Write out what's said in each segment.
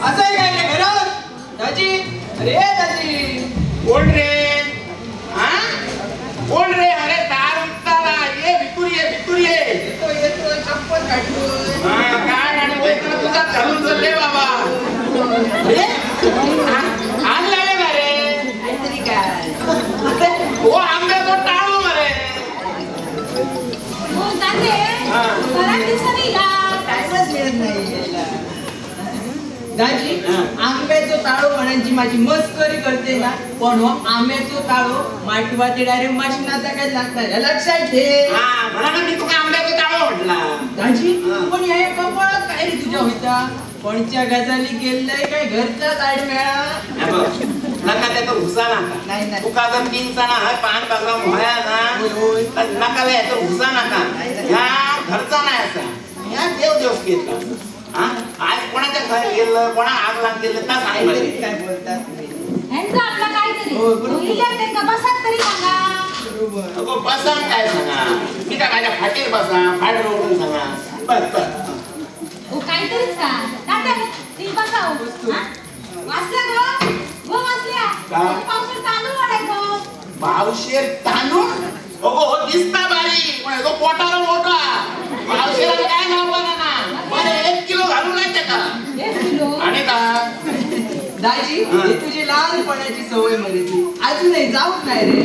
असं आहे काय रे घरात दाजी? अरे दाजी कोण रे? हा कोण रे? अरे दार उचला ये भितूर ये येतो येतो चप्पल काढतोय. काय आणि वैद्य तुझा घालून चालले बाबा. आणलाय का रे? काहीतरी काय हो आंब्याचा टाळू मरे. हो ताते बराच दिवसांनी या टाइमच मिळत नाही यायला. दाजी आंब्याचो ताळो म्हणांची माझी मस्करी करते ना, पण हो आंब्याचो ताळो माटवा ते डायरेक्ट मशीनात काय लागतात हे लक्षात ठेव. हा म्हणा ना मी तुका आंब्याचा टाळू म्हटला. दाजी पण या कपाळात काय रे तुझ्या होता? कोणच्या गजाली गेलाय काय घरचा ताड मेळा? नका त्याचा हुसा नाही, नका. नाही. तुका जर 3 जण आहे पान बागा मोहया ना होय. तर नका याचा हुसा नका. ह्या घरचा नाही असा ह्या देवच घेतला. हा आज कोणाच्या घर गेलं कोणा आग लाग गेलं तर सांग मला. काय बोलतात तुम्ही? ह्यांचं आपला काहीतरी हो, बरोबर. मुलीला ते बसात तरी सांगा. बरोबर. अगो बसा काय सांगा. मी काय माझ्या फाटीर बसा फाट रोवून सांगा. बस हो काहीतरीच का तात्या ती बसाव वाचल्या गो वाचल्या काय? पावसाळ्यात तांदूळ वाढायचो. पावशेर तांदूळ अगो हो दिसता बारीक पण तो पोटाला मोठा. पावशेराला काय नाव ना बरं 1 किलो घालून नाही त्याका. 1 किलो आणि का दाजी ही तुझी लहानपणाची सवय मध्ये ती अजूनही जाऊच नाही रे.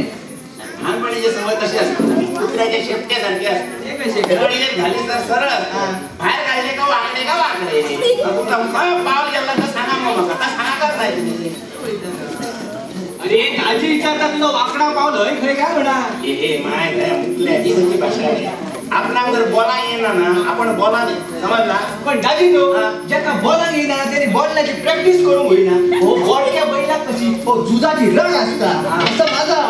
लहानपणीची सवय कशी असते कुत्र्याच्या शेपट्यासारखी असते. हे कसे करत? गडीने झाली तर सरळ बाहेर काढले का वाकडे तुमचा पाव गेला तर सांगा मग आता सांगाच नाही तुम्ही. अरे दाजी विचारता तुला वाकडा पावलं खरे काय होणार? हे माय काय मुकल्या ही तुमची भाषा आहे. आपला जर बोला येणार ना आपण बोला नाही समजला. पण दाजी तो हा. ज्याका बॉला येईना त्याने बॉलची प्रॅक्टिस करून होईना. हो बॉलच्या बैला कशी हो जुजाची रंग असता असं माझा.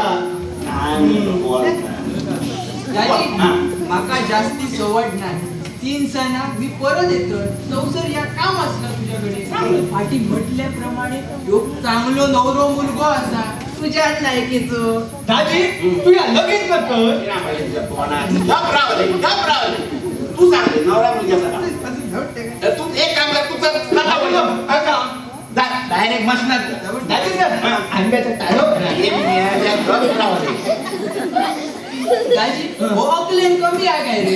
दाजी हा. माका जास्ती सवड नाही. 3 सणाक मी परत येतो. चौसर या काम असलं तुझ्याकडे. पाठी म्हटल्याप्रमाणे ह्यो चांगलो नवरो मुलगो असा तुझ्याच लायकीचो. दाजी तू या लगेच करतो. तू सांग नवरा मुलग्याचा तू एक काम कर तू डायरेक्ट मशनात दाजी आंब्याचा टाळो दाजी ओकलेन कमी आहे काय रे?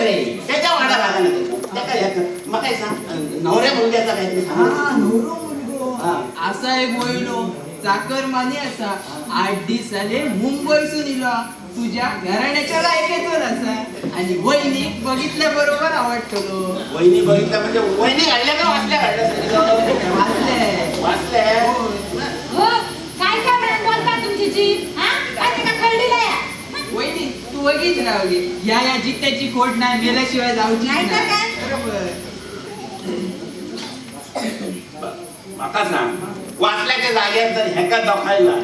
रे त्याच्या वाडा लागा ना मग काय सांग नवऱ्या मुलग्याचा काहीतरी हा सांग. नवरो मुलगो असा एक वयलो चाकर माने असा 8 दिवस झाले मुंबईसून इलो. तुझ्या घराण्याच्या लायकीचोच असा आणि वहिनीक बघितल्या बरोबर आवडतो. वहिनी बघितलं म्हणजे वहिनी घालल्या का वाचल्या घालल्या वाचले वाचल्या हो काय काय म्हणून बोलता तुमची जीभ हा काय ते का कळलीला या वहिनी तू वगीच रावली या जित्याची खोट नाही गेल्याशिवाय जाऊची नाही तर काय? बरोबर. माका सांग वाचल्याच्या जाग्यात जर ह्याका दाखवायला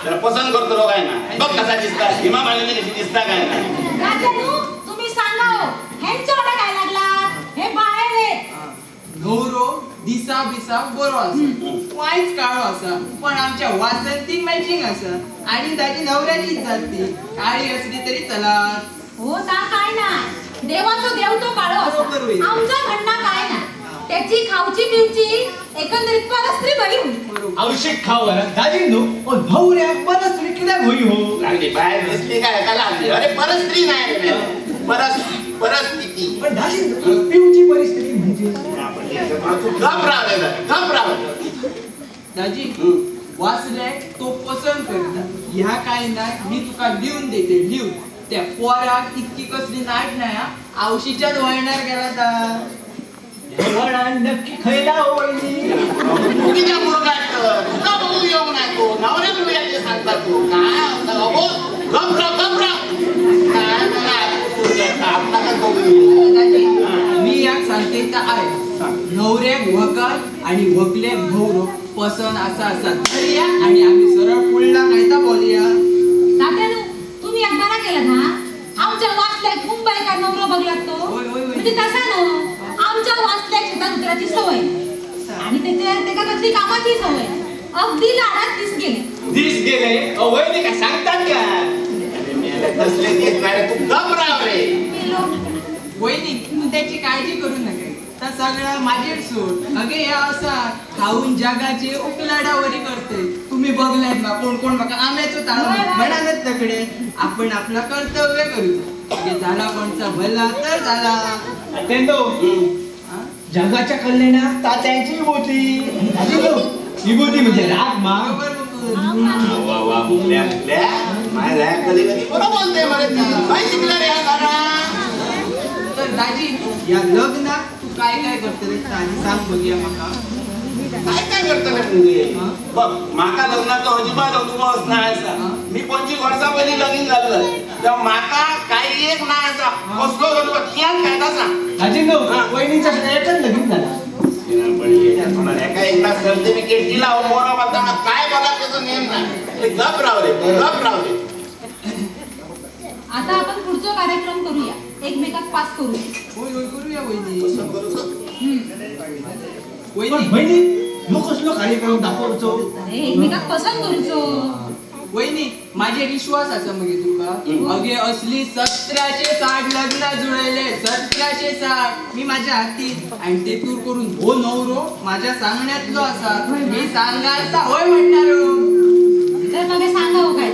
तर पसंत करतो लोकांना बघ कसा दिसता हिमा मालिनी कशी दिसता काय नाही. राजानू तुम्ही सांगा हो ह्यांच्या ओढा काय लागला हे बाहेर आहेत. नवरो दिसा बिसा बरो असा वाईच काळो असा पण आमच्या वासंती मॅचिंग असा आणि त्याची नवऱ्याचीच जाती काळी असली तरी चलात. हो ता काय नाही देवाचं देव तो काळो बरोबर होईल. असतो. आमचं म्हणणं काय ना त्याची खाऊची पिवची एकंदरीत परस्त्री बरी होईल. बरोबर. औषध खाव दाजी नो पण भाऊऱ्या परत किती होई हो. लागली बाहेर दिसली काय का लागली अरे परस्त्री नाही रे. परिस्थिती पण दाजी पिऊची परिस्थिती म्हणजे घाबरावले दाजी वाचले तो पसंत करता ह्या काय नाही मी तुका लिहून देते लिहून त्या पोराक इतकी कसली नाट नाही हा. आवशीच्याच वळणार गेला तर नक्की खैला होईल. मुलीच्या मुलगात तुका बघू येऊ नाही तो नवऱ्या मुलग्याचे सांगता तू काय घबरा काय आपला काय बघू दाजी मी याक सांगते तर आहे नवऱ्याक वकर आणि वकले भोवरो पसंत असा असा धरूया आणि आम्ही सरळ पुढला कायदा बोलूया. तात्यानू तुम्ही एक बरा केलं ना आमच्या वाचल्यात मुंबई का नवरा बघलात तो होय, होय, होय. म्हणजे तसा नो आमच्या वाचल्यात शेतात उतराची सवय आणि त्याच्या कसली कामाची सवय अगदी लाडात दिस गेले वैदिक काय सांगतात का? कसले देत नाही तू घबराव रे. वहिनी तू त्याची काळजी करू नका तर सगळा माझेच सोड अगे हे असा खाऊन जगाचे उकलाडावरी करते तुम्ही बघलायत ना कोण कोण बघा आम्याचं ताळ म्हणालच तकडे आपण आपलं कर्तव्य करू झाला कोणचा भला तर झाला तेंदो जगाच्या कल्याणात तात्यांची विभूती विभूती म्हणजे राग मा वा वा मुकल्या मुकल्या माझ्या कधी कधी बरं बोलते मला ती काय शिकला रे हा गाणं? तर दाजी या लग्नात तू काय काय करतले आणि सांग बघूया माका काय काय करतो रे मुगे बघ माका लग्नाचं अजिबात अनुभव नाही असा मी 25 वर्षा पहिले लगीन झालं तेव्हा माका काही एक नाही असा कसलो अनुभव कियान खायचा सांग अजिंदो वहिनीच्या एकच लगीन झाला एका एकदा सर्टिफिकेट दिला मोरा बोलताना काय बघा त्याचा नियम नाही गप राहू दे गप राहू दे आता आपण पुढचा कार्यक्रम करूया एकमेकात पास करू होय होय करूया वहिनी कसं करू शकतो? वहिनी बहिणी लो कसलो कार्यक्रम दाखवतो अरे एकमेकात पसंत करूचो वहिनी माझे विश्वास असा मग तुका अगे असली 1760 लग्न जुळले 1760 मी माझ्या हातीत आणि ते तूर करून हो नवरो माझ्या सांगण्यातलो असा मी सांगायचा होय म्हणणार तर मग सांगा हो काय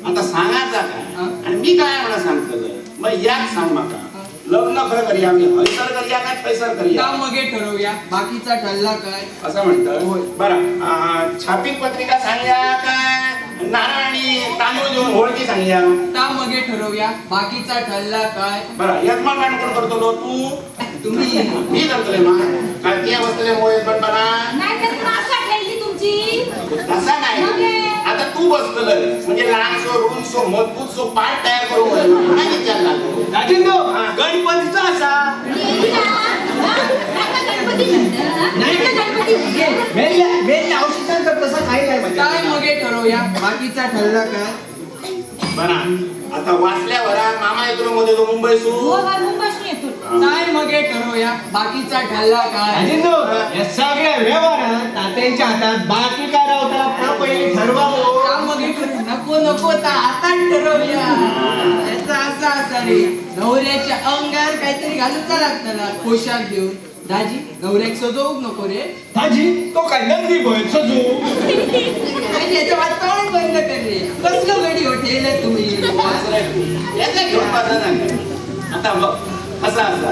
आता सांगायचा काय आणि मी काय म्हणा सांगतलं मग याच सांग माका लग्न खरं करूया आम्ही हयसर करूया काय थैसर करूया का मगे ठरवूया बाकीचा ठरला काय असं म्हणतं बरं छापीक पत्रिका सांगूया काय नारळ आणि तांदूळ देऊन होळकी सांगूया का मगे ठरवूया बाकीचा ठरला काय बरं यजमान मान कोण करतो तू तुम्ही मी करतोय मा काय त्या बसले मोय पण बना नाही तर क्लास ठेवली तुमची तसा नाही आता तू बसतलं म्हणजे लहानसो रुंदसो मजबूतसो पाठ तयार करू नाही विचारला अजिंदो गणपतीचा असा मेल्या औषधांचा तसा काही नाही काय मगे ठरवूया बाकीचा ठरला काय बरं आता वाचल्यावर मामा येतो मध्ये तो मुंबई सु हो मुंबईशी येतो काय मगे ठरवूया बाकीचा ठरला काय अजिंदो या सगळ्या व्यवहारात तात्यांच्या हातात बाकी काय राहता पहिले ठरवावं का मगे ठरवू नको नको तर आता ठरवूया याचा असा असा रे नवऱ्याच्या अंगावर काहीतरी घालूचा लागताना पोशाख घेऊन दाजी नवऱ्याक सजवूक नको रे दाजी तो काय नंदी बैल सजू आणि याचं वातावरण बंद कर रे कसलं गडी होटेल तुम्ही याचा घेऊन बसा नाही आता बघ असा असा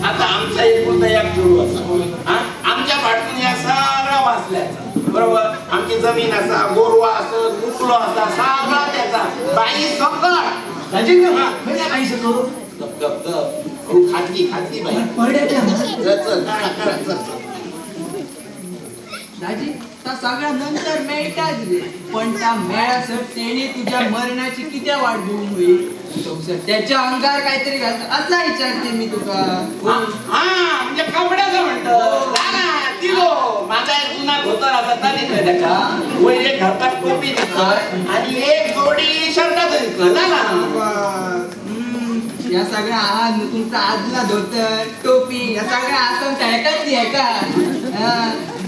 आता आमचा एकूण एक जोडू असा आमच्या पाठून या सारा वाचल्याचा बरोबर आमची जमीन असा गोरवा असं मुकलो असा सारा त्याचा बाई सकट अजिंदो म्हणजे काही करू गप गप गप खाती खाती बाई पड्याच्या चल चल करा चल दाजी त्या सगळ्या नंतर मेळटाच रे पण त्या मेळासर तेने तुझ्या मरणाची किती वाट बघून होईल त्याच्या अंगावर काहीतरी घालत असा विचारते मी तुका हा म्हणजे कपड्याचं म्हणतं दिलो माझा एक जुना धोतर असा चालेल त्याच्या वैर एक घरतात टोपी दिसत आणि एक जोडी शर्टाचं दिसलं ना या सगळ्या आहात तुमचा आदला धोतर टोपी या सगळ्या आसन टाकायची आहे का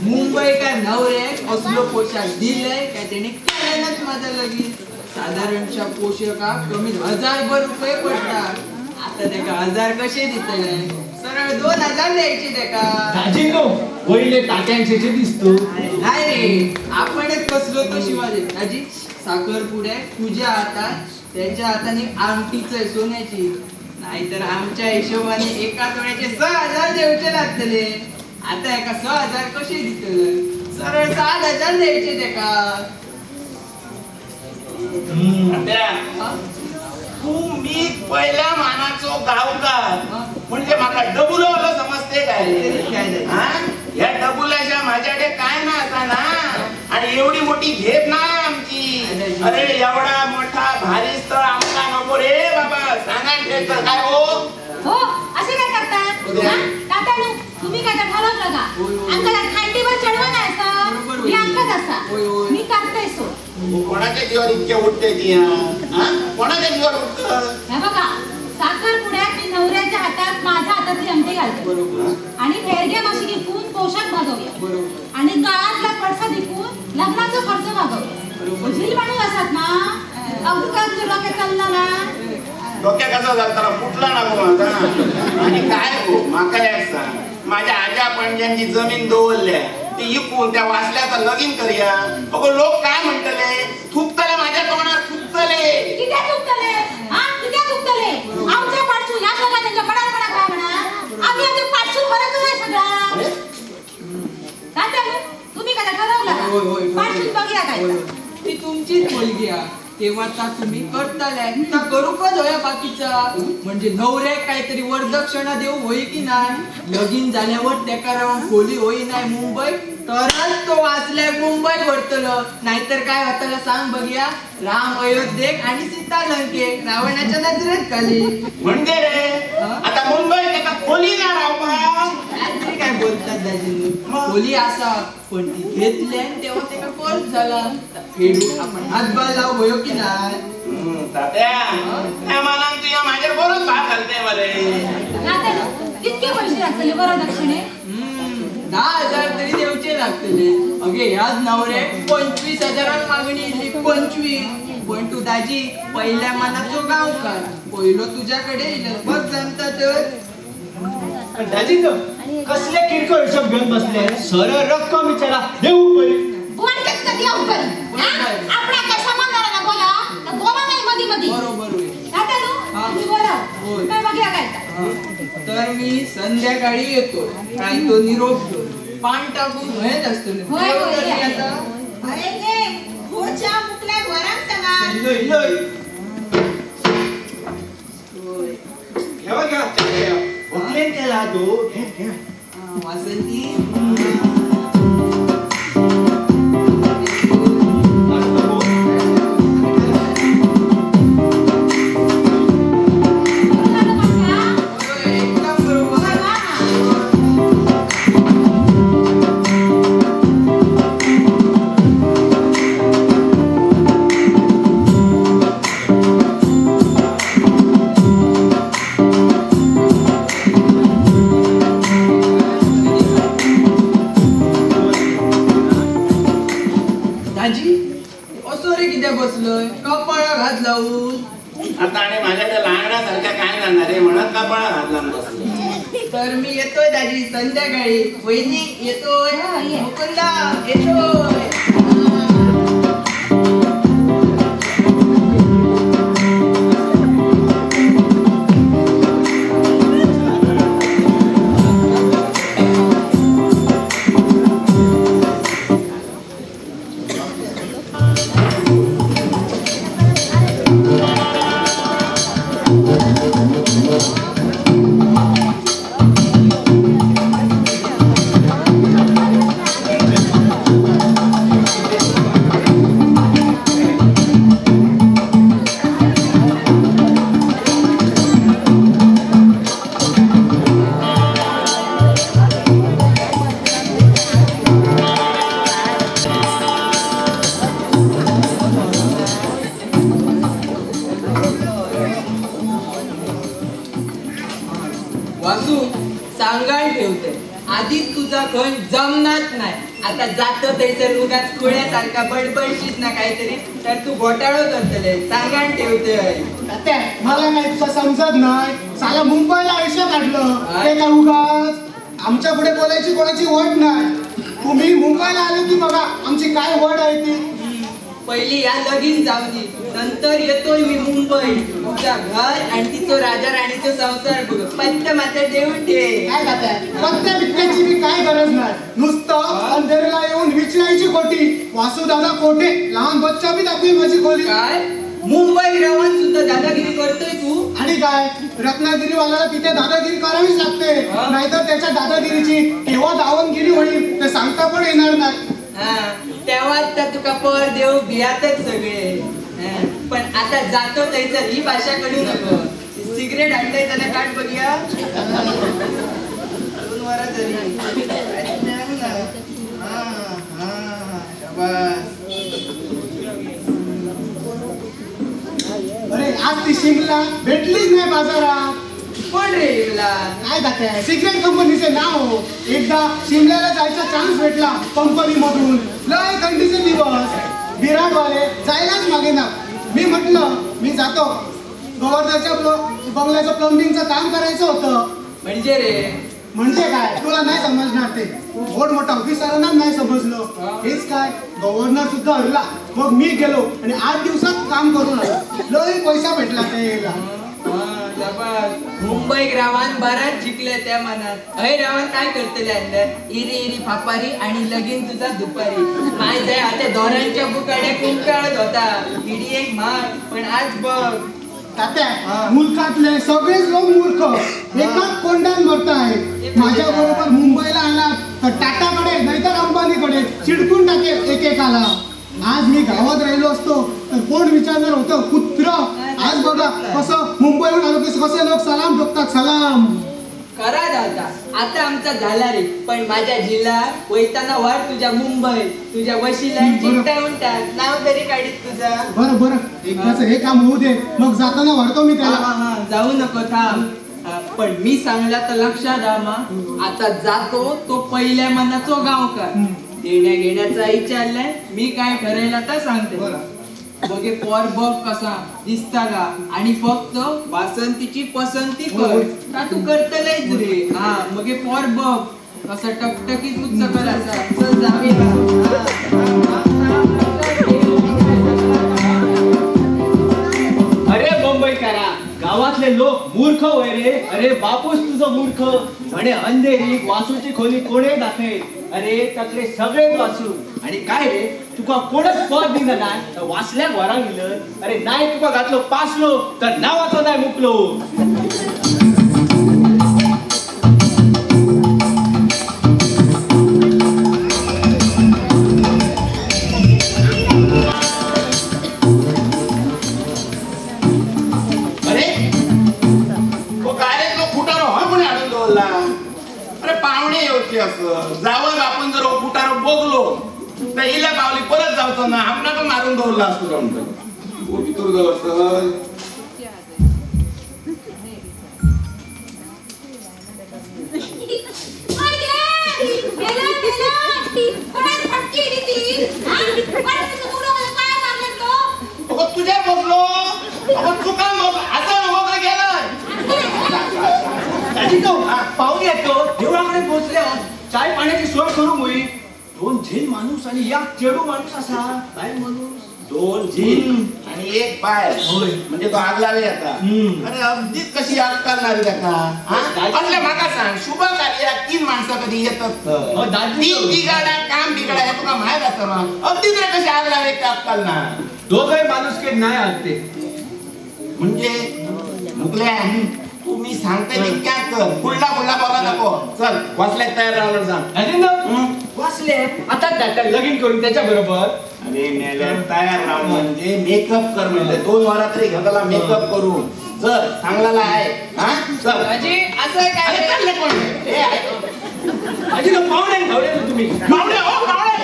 मुंबई का नवरे असलो पोशाख दिले काय त्याने केल्यानंच माझा लगीन साधारणच्या पोशाखाक कमीत 1000 रुपये पडतात आता त्याका 1000 कसे दिसले सरळ 2000 द्यायचे त्याका अजिंदो पहिले तात्यांचे दिसतो नाही रे आपणच कसलो तो शिवाजी दाजी साखर पुढे तुझ्या हातात त्याच्या हाताने आमटीच सोन्याची नाहीतर आमच्या हिशोबाने एका तोळ्याचे 6000 द्यायचे लागतले आता एका 6000 कसे दिसले सरळ 7000 द्यायचे त्याका तू मी पहिल्या मानाचो गावकार म्हणजे माका डबुलो आलो समजते काय या डबुल्याच्या माझ्याकडे काय ना आता ना आणि एवढी मोठी घेप ना आमची अरे एवढा मोठा भारी स्थळ आमका नको रे बाबा सांगा ठेवतं काय हो असे काय करतात तात्यानो तुम्ही काय ठरवलं का अंकला खांडीवर चढवा नाही असं मी अंकच असा मी करतेय सो कोणाच्या जीवावर इतके उठते ती कोणाच्या जीवावर उठत हे बघा साखर पुण्यात मी नवऱ्याच्या हातात माझ्या हातातली अंगठी घालते आणि फेरगे माशी विकून पोशाख भागवूया आणि गळ्यातला पडसा विकून लग्नाचा खर्च भागवूया झील म्हणून असतात ना अगदी काय तुला काय चालला ना डोक्या कसा झाला फुटला ना गो माझा. आणि काय गो माका एक सांग, माझ्या आजा पणज्यांची जमीन दोवरल्या ती इकून त्या वाचल्याचं लगीन करूया. अगो लोक काय म्हणतले, थुकतले माझ्या तोंडात थुकतले. किती तुकतले हा किती तुकतले आमच्या पाठसून या सगळ्या त्यांच्या पडापडा काय म्हणा आम्ही आमच्या पाठसून भरत नाही सगळा. काय चालू तुम्ही काय ठरवलं होय, होय, का पाठसून बघूया काय होय, होय. ती तुमचीच मुलगी आहे तेव्हा तुम्ही करताल्या तर करू का होया बाकीचा. म्हणजे नवऱ्याक काहीतरी वरदक्षिणा देऊ होई की नाही, लगीन झाल्यावर त्याका राहून खोली होई नाही मुंबई, तरच तो वाचल्या मुंबई वरतलं. नाहीतर काय होतलं सांग बघूया, राम अयोध्येक आणि सीता लंकेक रावणाच्या नजरेत खाली. म्हणजे रे आता मुंबई एका खोली ना राव काहीतरी काय बोलतात दाजींनी, खोली असा पण ती घेतली आणि तेव्हा त्याला कोर्स झाला. फेडू आपण हातभार लावू होयो की नाही. तात्या त्या मानान तुझ्या माझ्या बरोबर भाग घालते मरे. काय चालू कितके पैसे लागतले वरदक्षिणे 10,000 तरी देऊचे लागतले. अगे ह्याच नवरे 25,000 मागणी इली 25. पण तू दाजी पहिल्या मनाचो गावकार, पहिलो तुझ्याकडे येईल बघ जमता तर. दाजी कसले किरकोळ हिशोब घेऊन बसले, सरळ रक्कम विचारा देऊ पहिले. कोणतेच कधी अवघड आपल्या काय सामान ना बोला तर बोला नाही मध्ये मध्ये बरोबर होईल. काय चालू तुम्ही बोला होय. काय बघूया काय तर मी संध्याकाळी येतो, काय तो निरोप घेऊन पान टाकून भयत असतो ना. होय, होय, तर मी या. आता अरे ये खोच्या मुकल्या घरात चला. इलोय, इलोय. होय. घ्यावा, घ्या, घ्या. उठलेन त्याला तो. घ्या, घ्या. वासंती होय, एकदम बरोबर. दाजी असो रे कित्याक बसलोय, कपाळा घात लावून. आता आणि माझ्याकडे लहानासारख्या काय जाणार आहे म्हणत का पण घातला बसलो. तर मी येतोय दाजी संध्याकाळी. वहिनी येतोय, हा, ये. मुकुंदा येतोय. वासू सांगाय ठेवते, आधीच तुझा खण जमणार नाही. आता जातो थंयसर उगाच खुळ्यासारखा बडबडशीत ना काहीतरी, तर तू घोटाळो करतले. सांगाण ठेवते. तात्या, मला नाही तुझं समजत नाही. साला मुंबईला आयुष्य काढलं ते काय उगाच आमच्या पुढे बोलायची कोणाची वड नाही. तुम्ही मुंबईला आले की बघा आमची काय वड आहे ती. पहिली या लगीन जाऊ दे, नंतर येतोय मी मुंबई. तुझा घर आणि तिचो राजा राणीचा संसार बघ, पंच मात्र देऊन ठे. काय तात्या, पत्त्या बित्त्याची मी काय गरज नाही. नुसतं अंधेरीला येऊन विचारायची खोटी. वासुदादा कोठे लहान बच्चा बी दाखवी माझी खोली. काय मुंबई राहून सुद्धा दादागिरी करतोय तू? आणि काय रत्नागिरीवाल्याला तिथे दादागिरी करावीच लागते. नाहीतर त्याच्या दादागिरीची केव्हा दावणगिरी होईल ते सांगता पण येणार नाही. हा, तेव्हाच तर तुका पर देव भियातच सगळे. हा, पण आता जातो तर ही भाषा करू नको. सिगरेट आणलंय त्याला काढ बघूया. 2 वारा तरी. हा, हा, शाबास. अरे आज ती शिमला भेटलीच नाही बाजारात. कोण रे हिला? काय दाखवाय सिगरेट कंपनीचे नाव. एकदा शिमल्याला जायचा चान्स भेटला कंपनी मधून. लय थंडीचे दिवस, विराटवाले जायलाच मागे ना. मी म्हटलं मी जातो. गव्हर्नरच्या बंगल्याचं प्लंबिंगचं काम करायचं होतं. म्हणजे रे म्हणजे काय तुला नाही समजणार ते मोठ मोठा ऑफिसरांना नाही समजलं. हेच काय गव्हर्नर सुद्धा हरला. मग मी गेलो आणि 8 दिवसात काम करून आलो. लई पैसा भेटला त्याला. मुंबईक रावान बराच शिकले त्या मनात. अय रावण काय करतले अंदर इरी इरी फापारी आणि लगीन तुझा दुपारी. माय जाय आता दोरांच्या बुकाड्या कुंकाळत होता. इडी एक मार पण आज बघ तात्या मुलकातले सगळेच लोक मूर्ख एकाच कोंडान मरताय. माझ्या बरोबर मुंबईला आला तर टाटाकडे नाहीतर अंबानीकडे चिडकून टाकेल एकेकाला. आज मी गावात राहिलो असतो तर कोण विचारणार होतं कुत्र. आज बघा कसं मुंबईहून आलो की कसे लोक सलाम ठोकतात सलाम. करा दादा आता आमचा झाला रे. पण माझ्या जिल्हा वैताना वाट तुझ्या मुंबई तुझ्या वशिला चिंता म्हणतात नाव तरी काढीत तुझा. बरं बरं एकदाच हे काम होऊ दे मग जाताना वाढतो मी त्याला. जाऊ नको थांब. पण मी सांगला तर लक्षात आमा आता जातो तो पहिल्या मनाचो गावकार. देण्या घेण्याचा विचारलाय मी काय ठरायला तर सांगते. बघे पोर बघ कसा दिसता का आणि फक्त वासंतीची पसंती कर का तू करतलेच रे. हा मग पोर बघ कसा टकटकीत उच्च करायचा. चल जाऊया. अरे मुंबईकरा गावातले लोक मूर्ख होय रे. अरे बापूस तुझं मूर्ख म्हणे अंधेरी वासूची खोली कोणे दाखवे. अरे त्यातले सगळे वाचू आणि काय रे तुका कोणच पद दिलं नाही तर वाचल्या घरा गेलं. अरे नाही तुका घातलो पासलो तर नावाचं नाही मुकलो. पाहुणे येऊचे असं जावं आपण जर फुटार बघलो तर हिला पावली परत जावतो ना आपण पण मारून धरला असतो का म्हणतो भितूर जाऊ असं. तुझ्या बघलो चुका असं बघा गेलं. पाहुणे येतो देवळाकडे पोहोचले चाय पाण्याची सोय करू होई. 2 झील माणूस आणि 1 चेडू माणूस असा. काय माणूस 2 झील आणि 1 पाय म्हणजे तो आग लावे आता. अरे अगदीच कशी आग करणारी त्याका. म्हणजे माका सांग शुभ कार्यात 3 माणसं कधी येतात. 3 बिघाडा काम बिघाडा हे तुला माहित असतं. अगदीच रे कशी आग लावे का आग करणार. दोघे माणूस के नाही आलते म्हणजे मुकल्या तुम्ही सांगते ते क्या कर. पुढला बोला नको. चल वाचल्यात तयार राहणार सांग. अरे ना वाचले आता त्याच्या लगीन करून त्याच्या बरोबर. अरे मेल्या तयार राहून म्हणजे मेकअप कर म्हणजे 2 वारा तरी घातला मेकअप करून. चल चांगला आहे. हा चल अजी असं काय चालले कोण हे अजी ना पाहुणे घावले तुम्ही. पाहुणे हो पाहुणे.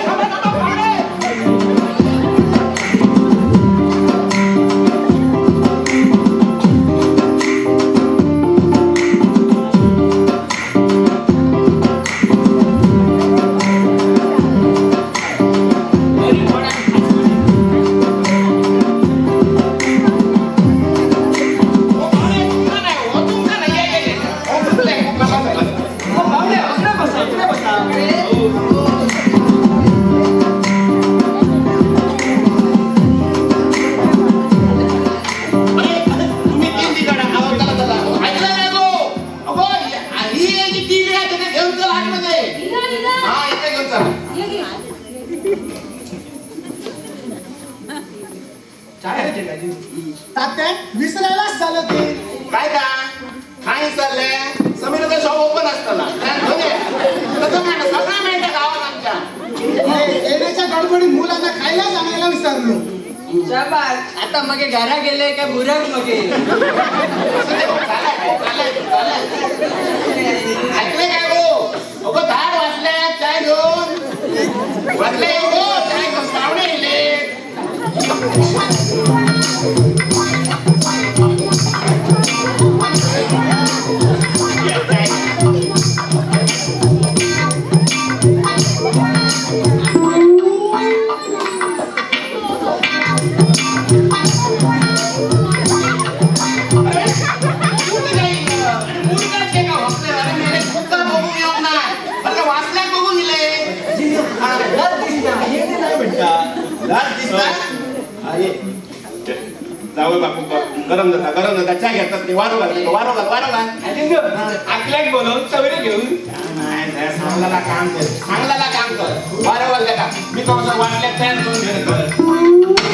तात्या विसरायलाच झालं ते. काय का काय चाललंय. समीरचा शॉप ओपन असताना सगळं मिळतं गावात आमच्या. येण्याच्या गडबडीत मुलांना खायला आणायला विसरलो. शाबास आता मगे घरा गेले का बुरक मगे. ऐकले काय गो अगो 10 वाजल्या चाय घेऊन वाजले हो चाय घेऊन पाहुणे येले. लाज दिसता अरे जावं बापू गरम जाता चहा घेतात ते वारो घाल आपल्याक बोलवून सगळे घेऊन नाही सांगला काम कर वारो घाल का मी कसं वाटल्या तयार करून घेणार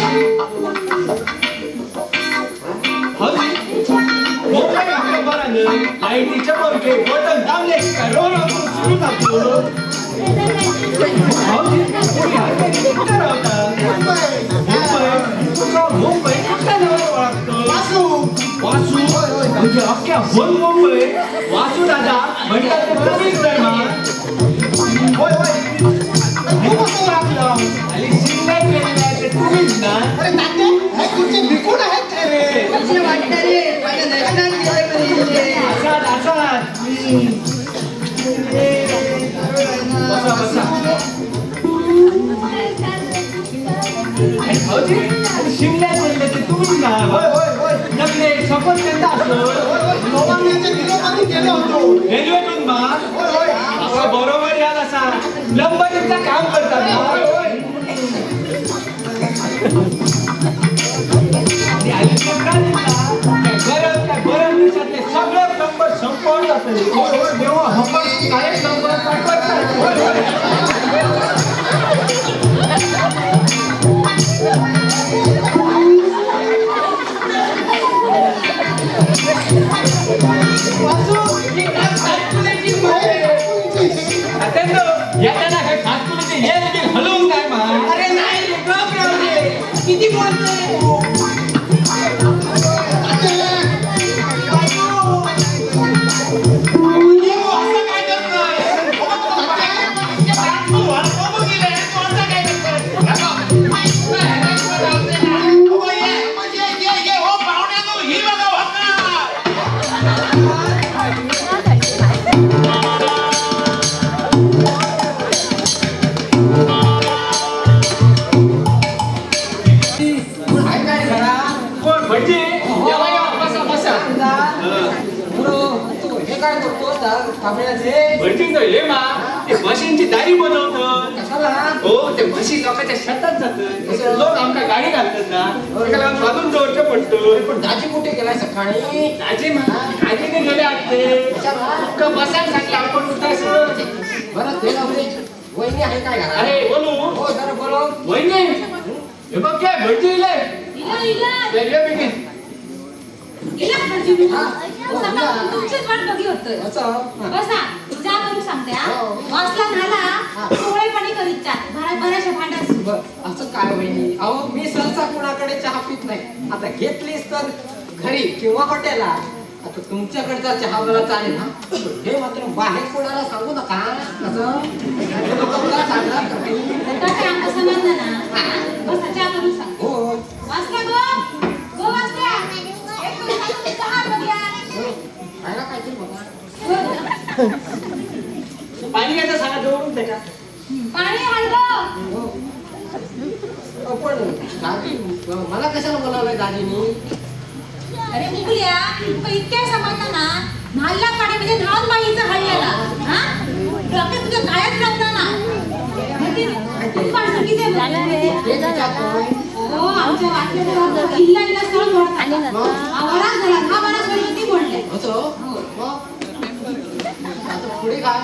लाईटीच्या पंखे बटन दाबले का रोल सुरू करतो मुंबई कुठल्या नावाने ओळखतो वासू म्हणजे अख्ख्या होल मुंबई वासू दादा म्हणतात ते तुम्हीच नाही होय तू कसं ओळखलं? आणि सिंगल केलेलं आहे ते तुम्हीच ना अरे तात्या, हे तुमचे भिकून आहेत काय रे? कसे वाटतं रे माझ्या नशिबात गेले कधी असाच बसा शिमल्यात म्हणलं ते तुम्ही ना नकले सफर केंदा असतो लोकांचे किलोमध्ये गेलो होतो. रेल्वेतून मग असं बरोबर याल असा लंबरीचं काम करतात ना गरम दिवसातले सगळे नंबर संपवून जातले तेव्हा आपण काय नंबर हलवून काय मा अरे नाही रे गप राहू दे किती बोलतोय म्हशींची दारी बनवतात हो ते म्हशी लोकांच्या शेतात जातात लोक आमका गाडी घालतात ना त्याला बाजून जोडचं पडतो पण दाजी कुठे गेलाय सकाळी आजीने गेले असते बसायला सांगले आपण उठायचं बरं ते लावले वहिनी आहे काय घरात? अरे बोलू हो जरा बोलो वहिनी हे बघ काय भटजी इले तुमचीच वाट बघी होतोय बसा जा करू सांगते वाचला झाला सोळेपणी करीत चाल घरात बऱ्याचशा भांड्यात असं काय वहिनी अहो मी सहसा कुणाकडे चहा पित नाही आता घेतलीस तर घरी किंवा हॉटेलला आता तुमच्याकडचा चहा मला चालेल ना हे मात्र बाहेर कोणाला सांगू नका असं लोकांना सांगणार का? काय आमचं समजलं ना बसा जा करू सांग हो वाचला गो वाचल्या एक मिनिट चहा बघूया खायला काहीतरी बघा पाणी घ्यायचं सांगा जवळून त्याच्या पाणी हलव पण दादी मला कशाला बोलावलंय दाजीनी अरे मुकल्या तुका इतक्या समजता ना न्हायला पाणी म्हणजे न्हाऊन बाईचं हल्ल्याला हा डॉक्टर तुझ्या गायत नव्हता ना तू पाणसं किती ते विचारतोय हो आमच्या वाटल्या किल्ला स्थळ जोडतात आवारात झाला हा बराच वेळ ती बोलले असं आता पुढे काय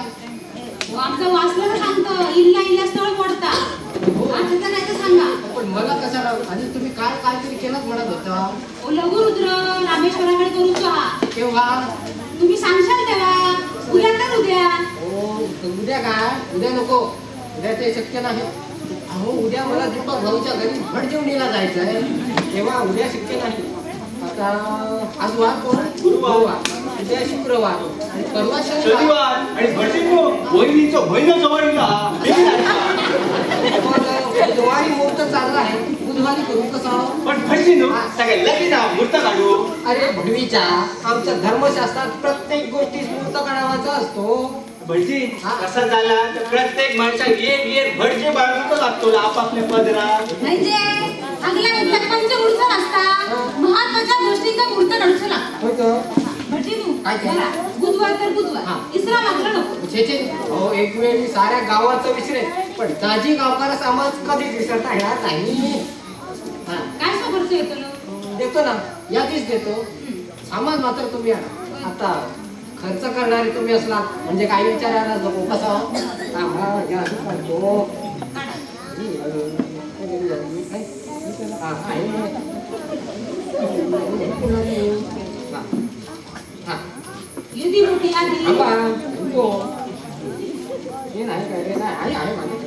आमचं वाचलं तर सांगतो इल्ला स्थळ मोडता आता काय तर सांगा पण मला कशाला आणि तुम्ही काय काहीतरी केलंच म्हणत होता ओ लघु रुद्र रामेश्वराकडे करून चहा केव्हा तुम्ही सांगशाल तेव्हा उद्या तर उद्या हो उद्या काय उद्या नको उद्या ते शक्य नाही अहो उद्या मला दीपक भाऊच्या घरी भट जेवणीला जायचं आहे तेव्हा उद्या शक्य नाही आता आज वार कोण गुरुवार उद्या शुक्रवार आणि परवा शनिवार आणि भटजींनो वहिनीचं बहिण जवळीला बुधवारी मुहूर्त चालला आहे बुधवारी करू कसं पण भटजींनो सगळ्या लगेच मुहूर्त काढू अरे भडवीच्या आमच्या धर्मशास्त्रात प्रत्येक गोष्टी मुहूर्त काढावाचा असतो भटजी कसं झाला तर प्रत्येक माणसाला एक भटजी बाळगतो लागतो आपापल्या पदरात म्हणजे चांगल्या विद्यापंच मूर्त असता महत्वाच्या गोष्टींचा मूर्त नडूच लागतो म्हणजे काय केलं? बुधवार तर बुधवार तिसरा मात्र नको छे छे हो एक वेळ मी साऱ्या गावाचं विसरेन पण दाजी गावकार समाज कधी विसरता येणार नाही. हा, काय सो खर्च येतो देतो ना, यादीच देतो. सामान मात्र तुम्ही आणा. आता खर्च करणारे तुम्ही असलात म्हणजे काही विचारायला नको. कसं युती मोठी आधी हे नाही काय रे, नाही आहे माझ्याकडे.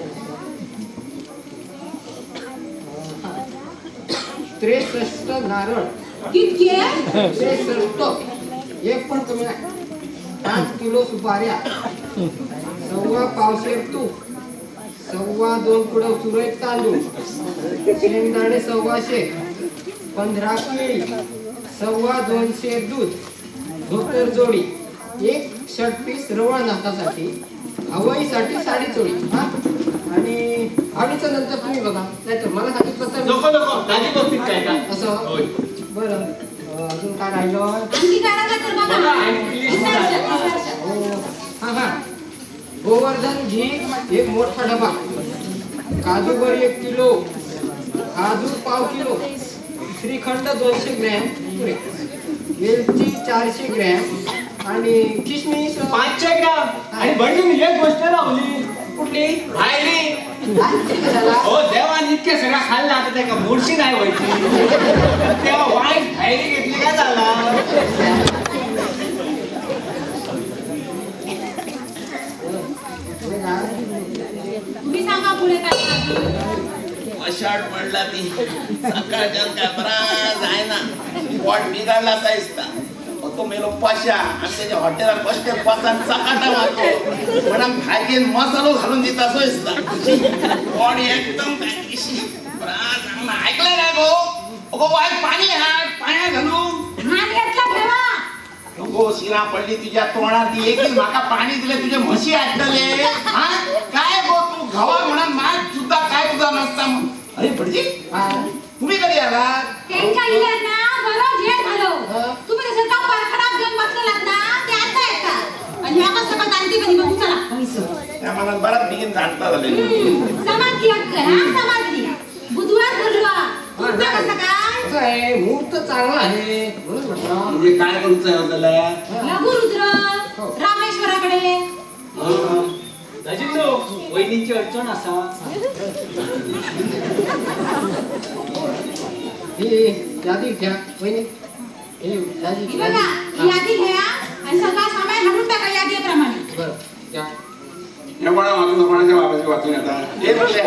63 नारळ, कितके 63 एक पण कमी नाही. 5 किलो सुपाऱ्या, 1.25 पावशेर तूप, 2.25 पुढं सुरळीत तांदूळ, शेंगदाणे 125, 15 केळी, 250 दूध, धोतर जोडी, 1 शर्ट पीस रवळ नाकासाठी, हवाईसाठी साडी चोळी. हा, आणि हळीचं नंतर तुम्ही बघा, नाहीतर मला सांगितलं तर नको नको दाजी बाबतीत काय का असं. होय. बरं, अजून काय राहिलं? आणखी काय राहिलं तर बघा बघा, इंग्लिश हो, हा हा, गोवर्धन घी 1 मोठा डबा, काजू बरी 1 किलो, काजू 1/2 किलो, श्रीखंड 200 ग्रॅम, वेलची 400 ग्रॅम आणि किशमिश 500 ग्राम. आणि बहिणी एक गोष्ट रावली कुठली? राहिली. कशाला? हो देवान इतके सगळं खाल्लं आता त्या का मोडशी नाही व्हायची. तेव्हा वाईट खायली घेतली काय झाला. तुम्ही सांगा पुढे काय करायचं. अशाड पडला ती सकाळच्या कॅमेरा जाय ना पोट बिघडला साईजता तो मेलो पाशा आणि त्याच्या हॉटेलात बसते पाचान चकाटा मारतो म्हणून खायचे मसालो घालून देत असो इसता पोट एकदम काय चांगला ऐकलंय काय गो अगो वाय पाणी हात पाण्या घालून हात घेतला ठेवा. अगो शिरा पडली तुझ्या तोंडात ती एक माका पाणी दिले तुझे म्हशी आटले हा काय गो तू गवा म्हणा मात सुद्धा काय तुझा नसता अरे पडजी हा. तुम्ही कधी आला त्यांच्या इल्यात ना बरं जे झालं. तुम्ही तसं कपाळ खराब घेऊन बसलेलात ना ते आता येतात. आणि ह्या कसं का जाणती कधी बघू चला. त्या मला बराच बिगीन जाणता झाले समाधी हक्क हा समाधी. बुधवार ठरवा. तुमचं कसं काय? कसं आहे, मुहूर्त चांगला आहे म्हणून म्हटलं. म्हणजे काय करूचं आपल्याला लघु रुद्र रामेश्वराकडे. दाजींनो वहिनीची अडचण असा ही यादी घ्या वहिनी. ही यादी ही बघा ही यादी घ्या आणि सगळा सामान हाडून टाका यादीप्रमाणे. बरं घ्या. या कोणा वाचून कोणाच्या बाबाची वाचून येतात हे बोलले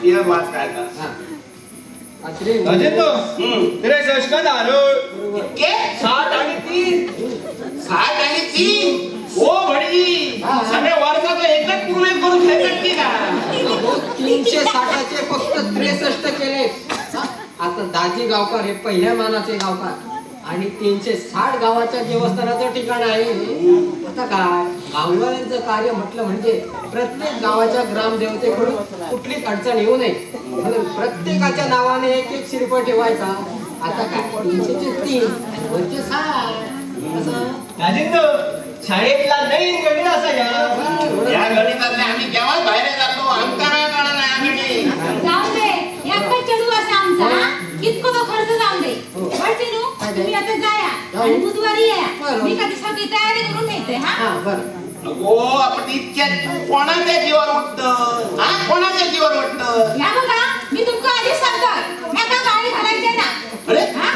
हे वाच काय आता हा. आत्रे दाजींनो हम्म. 63 नारळ, के 7 आणि 3. 7 आणि 3 ओ भडी हा. सगळे वर्षाचं एकच पूर्वेत करून फेकत की का 360चे फक्त 63 केले. हा. आता दाजी गावकर हे पहिल्या मानाचे गावकार आणि 360 गावाच्या देवस्थानाचं ठिकाण आहे. आता काय गाववाल्यांचं कार्य म्हटलं म्हणजे प्रत्येक गावाच्या ग्रामदेवतेकडून कुठलीच अडचण येऊ नये म्हणून प्रत्येकाच्या नावाने एक एक श्रीफळ ठेवायचा. आता काय 300चे 3 वरचे 6 असं. दाजींनो शाळेतला नवीन गणित असा या या गणितातले आम्ही केव्हा बाहेर जातो आमचा काय कळा नाही आम्ही जाऊ दे एकच चढू असा आमचा. इतकं तो खर्च जाऊ दे. वळती नु तुम्ही आता जाया आणि बुधवारी या. बरं. मी कधी सगळी तयारी करून येते हा. हा बरं. नको आपण इतक्या कोणाच्या जीवावर उठतं हा कोणाच्या जीवावर उठतं या बघा मी तुमका आधीच सांगतो नका गाडी घालायची ना. अरे हा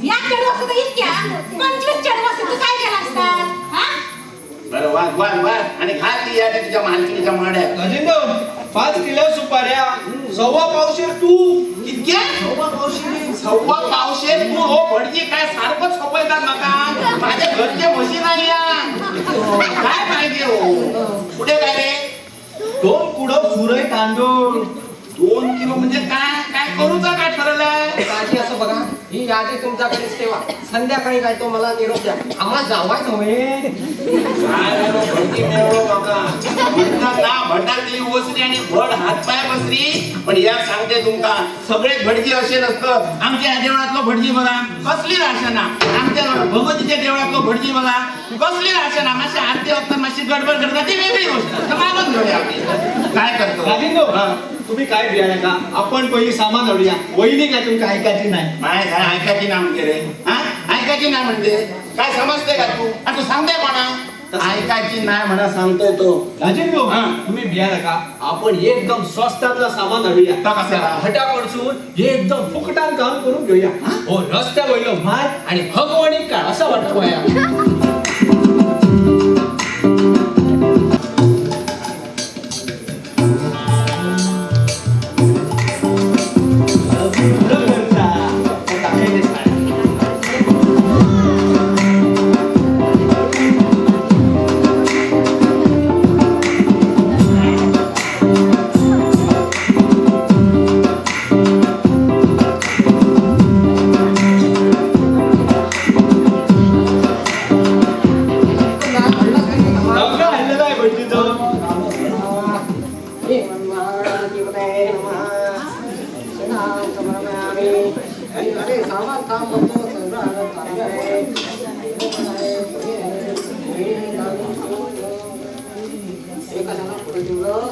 या चढू असं तर इतक्या 25 चढू असं तू काय केलं असतात हा. बरं वाद वाद वाद आणि घाल ती या तुझ्या मालकीच्या माड्यात दाजींनो 5 किलो सुपाऱ्या, 1.25 पावशेर तूप. इतक्या 1.25 पावशेर तू हो भडजी काय सारखं सोपवतात नका माझ्या घरचे म्हशी नाही या काय पाहिजे हो पुढे काय रे 2 कुडं सुरई तांदूळ. 2 किलो म्हणजे काय काय करूचा काय ठरवलंय दाजी असं बघा ही यादी तुमच्याकडेच ठेवा. संध्याकाळी काय तो मला निरोप द्या. आम्हाला जावायचं होय. काय रे भडजी मेवळो बघा म्हणता ना भटातली वसरी आणि भट हातपाय बसरी, पण या सांगते तुमका सगळेच भटजी असे नसतं. आमच्या देवळातलो भटजी बघा कसली राशना, आमच्या भगवतीच्या देवळातलो भटजी बघा कसली राशना. माशी आरती होतात माशी गडबड करतात ती वेगळी गोष्ट. मागून घेऊया आपली. काय करतो राजेंद्र, तुम्ही काय बियाणे का आपण पहिली सामान आवडूया. वहिनी काय तुमका ऐकायची नाही. माय काय ऐकायची ना म्हणते रे, हा ऐकायची नाही म्हणते काय समजते का तू? तू सांगते म्हणा ऐकायची नाही म्हणा सांगतोय तो. राजेंद्र, तुम्ही बियाणे का आपण एकदम स्वस्तातला सामान आवडूया. का कशाला? हटाकडसून हे एकदम फुकटान काम करून घेऊया. हो रस्त्या वयलो माय आणि भगवानी काय असं वाटतो या.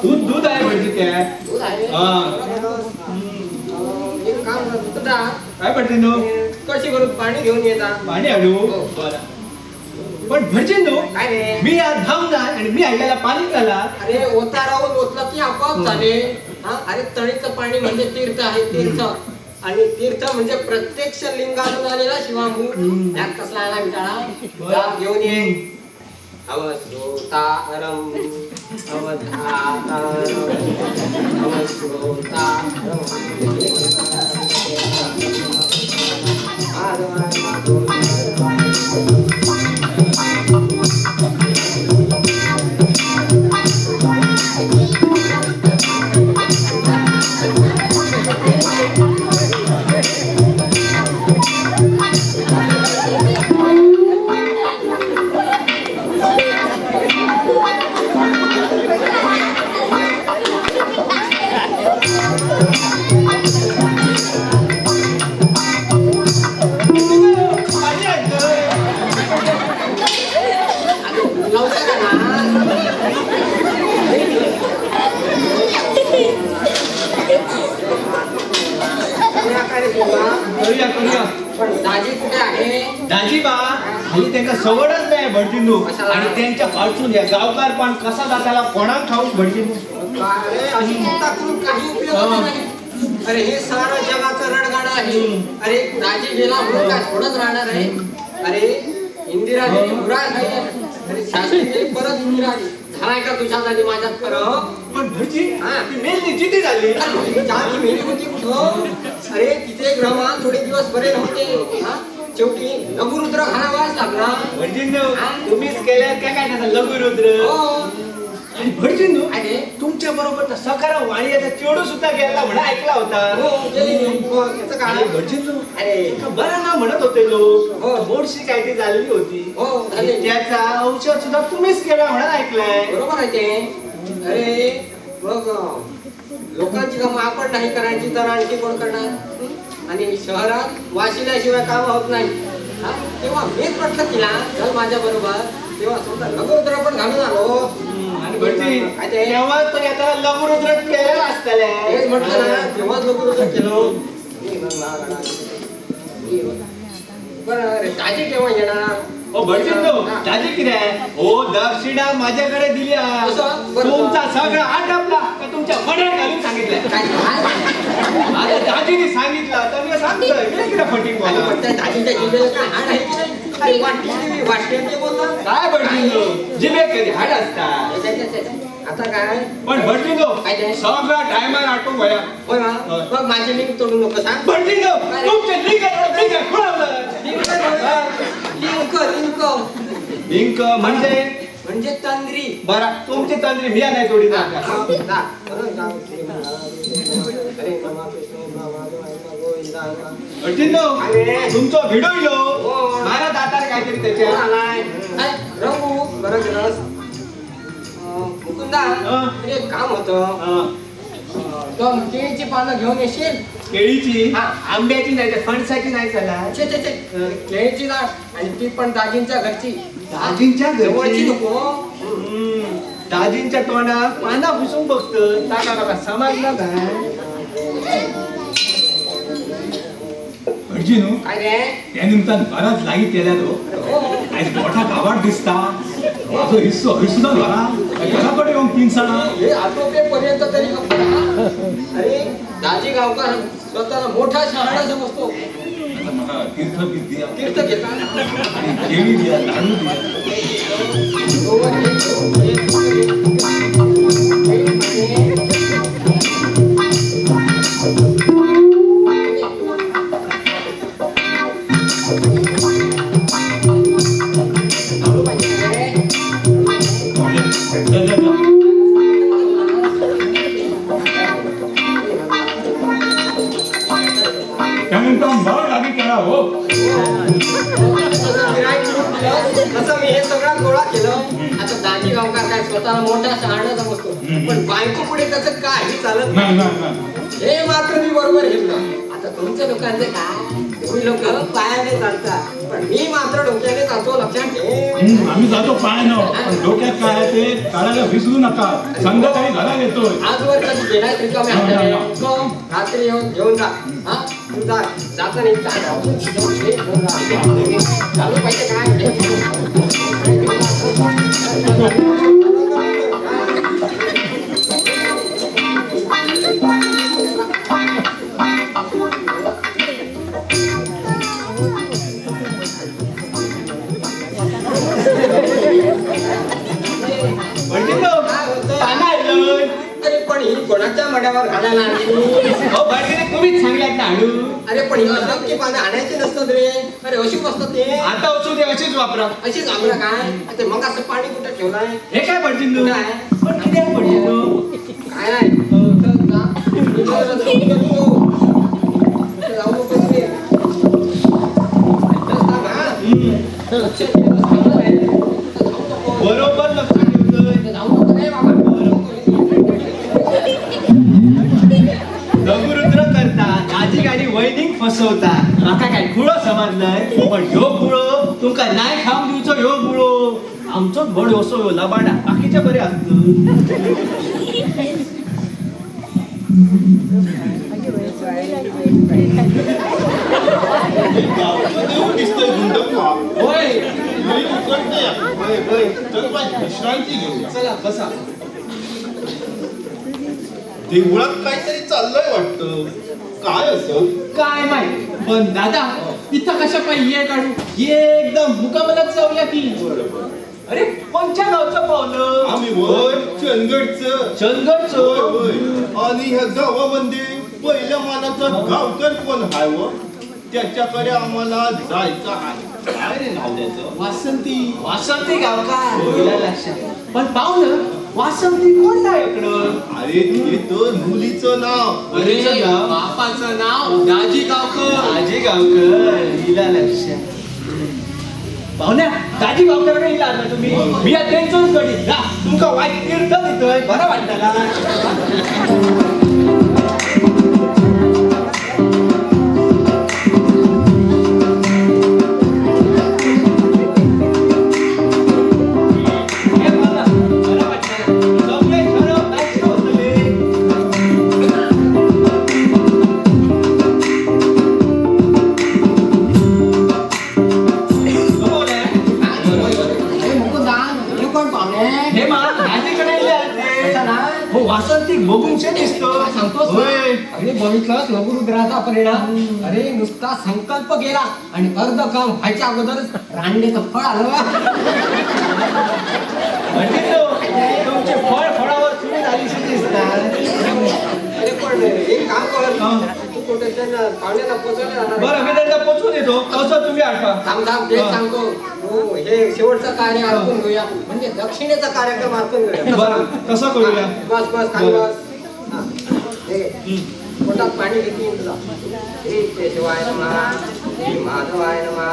दूध दूध आहे म्हणजे काय काय पडते नो कशी करून पाणी घेऊन येतात. पाणी आणू. पण भटजींनो मी आज धावून जाय आणि मी ऐकायला पाणी घाला. अरे ओता राहून ओतलं की आपोआप झाले. अरे तळीचं पाणी म्हणजे तीर्थ आहे. तीर्थ आणि तीर्थ म्हणजे प्रत्यक्ष लिंगातून आलेला शिवांबू. यात कसला आला विटाळा घेऊन ये. अवधूतारम अवधातारम अवधूतारम दाजी कुठे आहे? दाजीबा आणि त्यांना सवडच नाही भटजींनो. आणि त्यांच्या पासून या गावकार पण कसा जाताला कोणाक ठाऊक भटजींनो. अशी चिंता करून काही उपयोग नाही. अरे हे सारं जगाचं रणगाणं आहे. अरे दाजी गेला म्हणून काय थोडंच राहणार आहे. अरे इंदिरा गेली मुराद आहे. अरे शास्त्री गेली परत इंदिरा आली. झालाय का तुझ्या जागी माझ्यात परत? पण भटजी ती मेलनी चिठी झाली. जागी मेली होती कुठं? अरे तिथे ग्रहमान थोडे दिवस बरे नव्हते. शेवटी लघुरुद्र घालावाच लागला. भटजींनो तुम्हीच केल्यात काय त्याचा लघुरुद्र. आणि भटजींनो अरे तुमच्या बरोबर सकाराम वाणीचा चेडू सुद्धा गेला म्हणा ऐकला होता. त्याचं काय? आणि भटजींनो अरे बरं ना म्हणत होते लोक हो. मोडशी काय ती झालेली होती. हो झाले. त्याचा औषध सुद्धा तुम्हीच केला म्हणा ऐकलाय. बरोबर आहे ते. अरे मग लोकांची कामं आपण नाही करायची तर आणखी कोण करणार? आणि शहरात वाशिल्याशिवाय काम होत नाही. तेव्हा मीच म्हटलं तिला चल माझ्या बरोबर. तेव्हा स्वतः लघुरुद्र पण घालून आलो. आणि भटजी तेव्हा तो आता लघुरुद्र केलेला असताले. हेच म्हटलं ना तेव्हाच लघुरुद्र केलो. बरं अरे ताजी केव्हा येणार? ओ भटजींनो दाजी किती हो दक्षिणा माझ्याकडे दिली आहे. असं? बरं. तुमचा सगळा आटपला का तुमच्या मड्यात घालून सांगितलं. काय आता दाजीने सांगितलं तर मी सांगतोय मी किती फटिंग बोला. ताजीच्या जिल्ह्याला काय हाड आहे की नाही? अरे वाटते बोलतात काय भटजींनो जिबे कधी हाड असतात. आता काय? पण भटजींनो काय ते? सगळा टायमार आटून भया. होय ना? मग माझे लिंक तोडू नको सांग. भटजींनो तुमचे लिंक खुळवलं. लिंक म्हणजे तंद्री. बरा तुमची तंद्री मी नाही थोडी ना. भटजींनो तुमचं भिडवलो माझ्या दातार काहीतरी त्याच्या रंगू बरं रस मुकुंदा हा. एक काम होतं दोन केळीची पानं घेऊन येशील. केळीची हा. आंब्याची नाही तर फणसाची नाही चला. छे छे छे केळीची ना आणि ती पण दाजींच्या घरची. दाजींच्या घरची? जवळची नको. दाजींच्या तोंडात पाना पुसून बघतं टाका समजलं काय अर्जुन काय रे? त्या निमतान बराच लागीत केल्या तो हो. आज मोठा गावात दिसता माझो हिस्सो सुद्धा घरा घराकडे येऊन पिंसा हे आटोपे पर्यंत तरी नको ना. अरे दाजी गावकर स्वतःला मोठा शहाणा समजतो. आता मला तीर्थ बीत द्या तीर्थ घेता. आणि केळी द्या लाडू द्या द्या, द्या, द्या. त्यानंतर बरं लागी करा हो असं मी हे सगळं गोळा केलं. आता दाजी गावकर काय स्वतःला मोठा शहाणा समजतो. पण बायको पुढे त्याचं काही चालत नाही. नाही नाही नाही हे मात्र मी बरोबर घेतलं. आता तुमच्या लोकांचं काय तुम्ही लोक पायाने चालता पण मी मात्र डोक्याने चालतो. लक्षात ठेव. आम्ही जातो पाय न पण डोक्यात काय आहे ते काढायला विसरू नका. संध्याकाळी घरा येतोय आजवर कधी गेलाय रिकामे हाताने. मग रात्री येऊन घेऊन जा. हा तू जा जाता नाही चालू पाहिजे काय पाना आणलं. अरे पण ही कोणाच्या मड्यावर घालायला आणली? हो भटकीने तुम्हीच सांगितलं ना हाडू. अरे पण ही असंख्य पानं आणायची नसतात रे. अरे अशी असतात ते. आता असू दे अशीच वापरा. अशीच आपलं काय ते मग असं पाणी कुठं ठेवलंय? हे काय पडतील तू काय? पण किती पडतील तू काय नाही. चल जा. इकडं जाऊ नको. इकडं जाऊ नकोस रे. चल थांब हा. लक्ष ठेव. बरोबर लक्ष ठेवतोय. जाऊ नको रे बाबा. लघुरुद्र करता दाजी गाडी वैदिक फसवता. माका काय खुळो समजलंय पण ह्यो खुळो तुमका नाही खाऊन दिवचो. ह्यो खुळो आमचोच बड असो ह्यो लबाडा. बाकीचे बरे असत. होय विश्रांती घेऊया. चला बसा. देवळात काहीतरी चाललंय वाटतं. काय असं काय माहित पण दादा इथं कशा पाहिजे ये काढू एकदम मुकाबलाच जाऊया की. अरे कोणच्या गावचं पावलं आम्ही वर चंदगडचं चंदगडचं. आणि ह्या गावामध्ये पहिल्या मानाचा गावकर कोण हाय व त्याच्याकडे आम्हाला जायचं आहे. काय रे नाव त्याचं? वासंती. वासंती गाव का लक्षात पण पाहुणं वासंती कोण आहे इकडं? अरे ते तर मुलीचं नाव. अरे बापाचं नाव दाजी गावकर. दाजी गावकर हिला लक्षात. पाहुण्या दाजी गावकर हिला आता तुम्ही मी त्यांचंच गडी जा तुमका वाईट तीर्थ देतोय बरं वाटतं. वासंती बघून शे दिसतो. सांगतोस ना? होय. अरे बघितलंस लघुरुद्राचा परिणाम. अरे नुसता संकल्प केला आणि अर्ध काम व्हायच्या अगोदरच रांडेचं फळ आलं. तुमचे फळ फळावर सुरू झालीशी दिसतात. अरे पण एक काम कर तू कुठे त्यांना पाहुण्याला पोचवलं जाणार. बरं मी त्यांना पोचवून येतो तसं तुम्ही आठवा. थांब थांब ते सांगतो. हो, हे शेवटचं कार्य आटपून घेऊया म्हणजे दक्षिणेचा कार्यक्रम आटपून घेऊया. बरं कसं करूया. बस बस खाली बस. हा. हे पोटात पाणी घेते तुला. हे केशवाय नमः, श्री माधवाय नमः,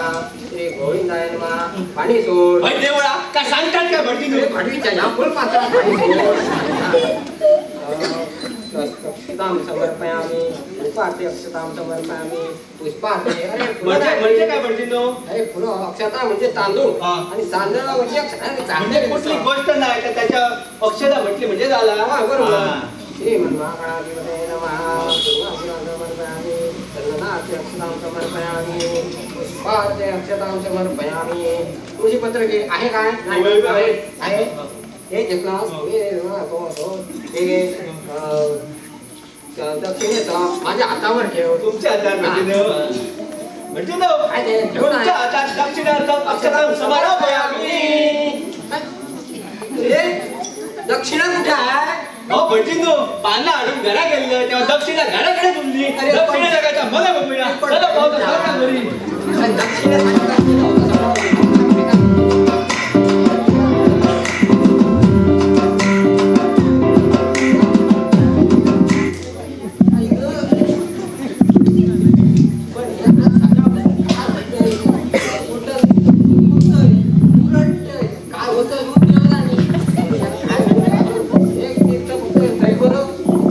श्री श्री गोविंदाय नमः पाणी सोड अय देवळा का सांगतात का भटजी पाठवीच्या या फुल पात्र पाणी सोड अक्षतां समर्पयामि पुष्पार्थे अक्षतां समर्पयामि पुष्पार्थे अरे म्हणजे काय भटजीनो अरे फुलं अक्षता म्हणजे तांदूळ हा. आणि तांदळा म्हणजे अक्षता म्हणजे कुठली गोष्ट नाही तर त्याच्या अक्षता म्हटली म्हणजे झाला हा, बरोबर हा. श्री मन्मागणाधिपते नमः पूर्वाभिराम समर्पयामि सर्वनाथे अक्षतां समर्पयामि पुष्पार्थे अक्षतां समर्पयामि तुळशीपत्र घे आहे काय नाही आहे हे घेतलास हे दक्षिणेचं माझ्या हातावर ठेव तुमच्या हातात भटजीनो भटजीनो काय ते ठेवून तुमच्या हातात दक्षिणार्थ अक्षता समर्पयामि दक्षिणा कुठे आहे अहो भटजीनो पानं आणून घरा गेलं तेव्हा दक्षिणा घराकडे तुमली दक्षिणा जगाच्या मला बघूया चला पाहतो सरका घरी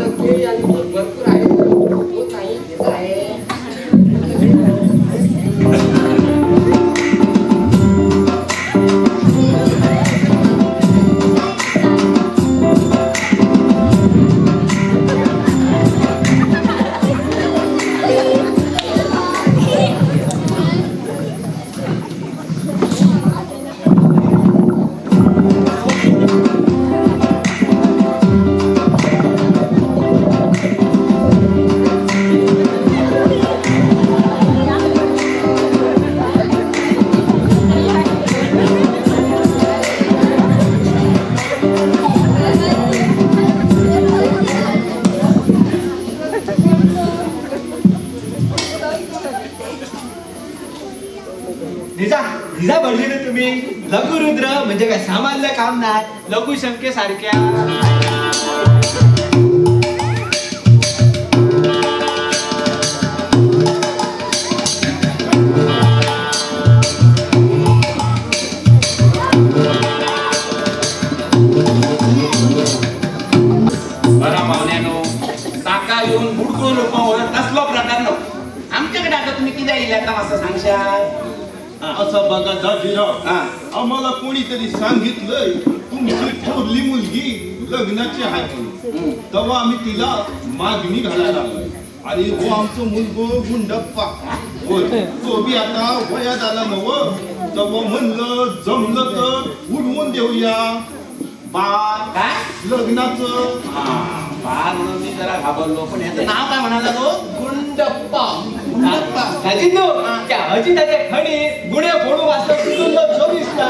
भरपूर आहे तो नाही घेत आहे हिजा भटजीनो तुम्ही लघुरुद्र म्हणजे काय सामान्य काम नाही लघुशंके सारख्या बरा पाहुण्यानो ताका येऊन बुडकून ओळख कसलो प्रकार नको आमच्याकडे आता तुम्ही किती येईल आता असं सांगशाल असं बघा दाजीराव हा. आम्हाला कोणीतरी सांगितलंय तुमची थोरली मुलगी लग्नाची आहे म्हणून तेव्हा आम्ही तिला मागणी घालायला आलोय आणि हो आमचं मुलगो गुंडप्पा होय तो बी आता वयात आला नव तेव्हा म्हणलं जमलं तर उडवून देऊया बाळ काय लग्नाचं बाळ म्हणून मी जरा घाबरलो पण याचं नाव काय म्हणाला तो गुंडप्पा भटजीनो त्या अजिताचे खडी गुणे फोडू वाचतात सुंदर शोभिस्ता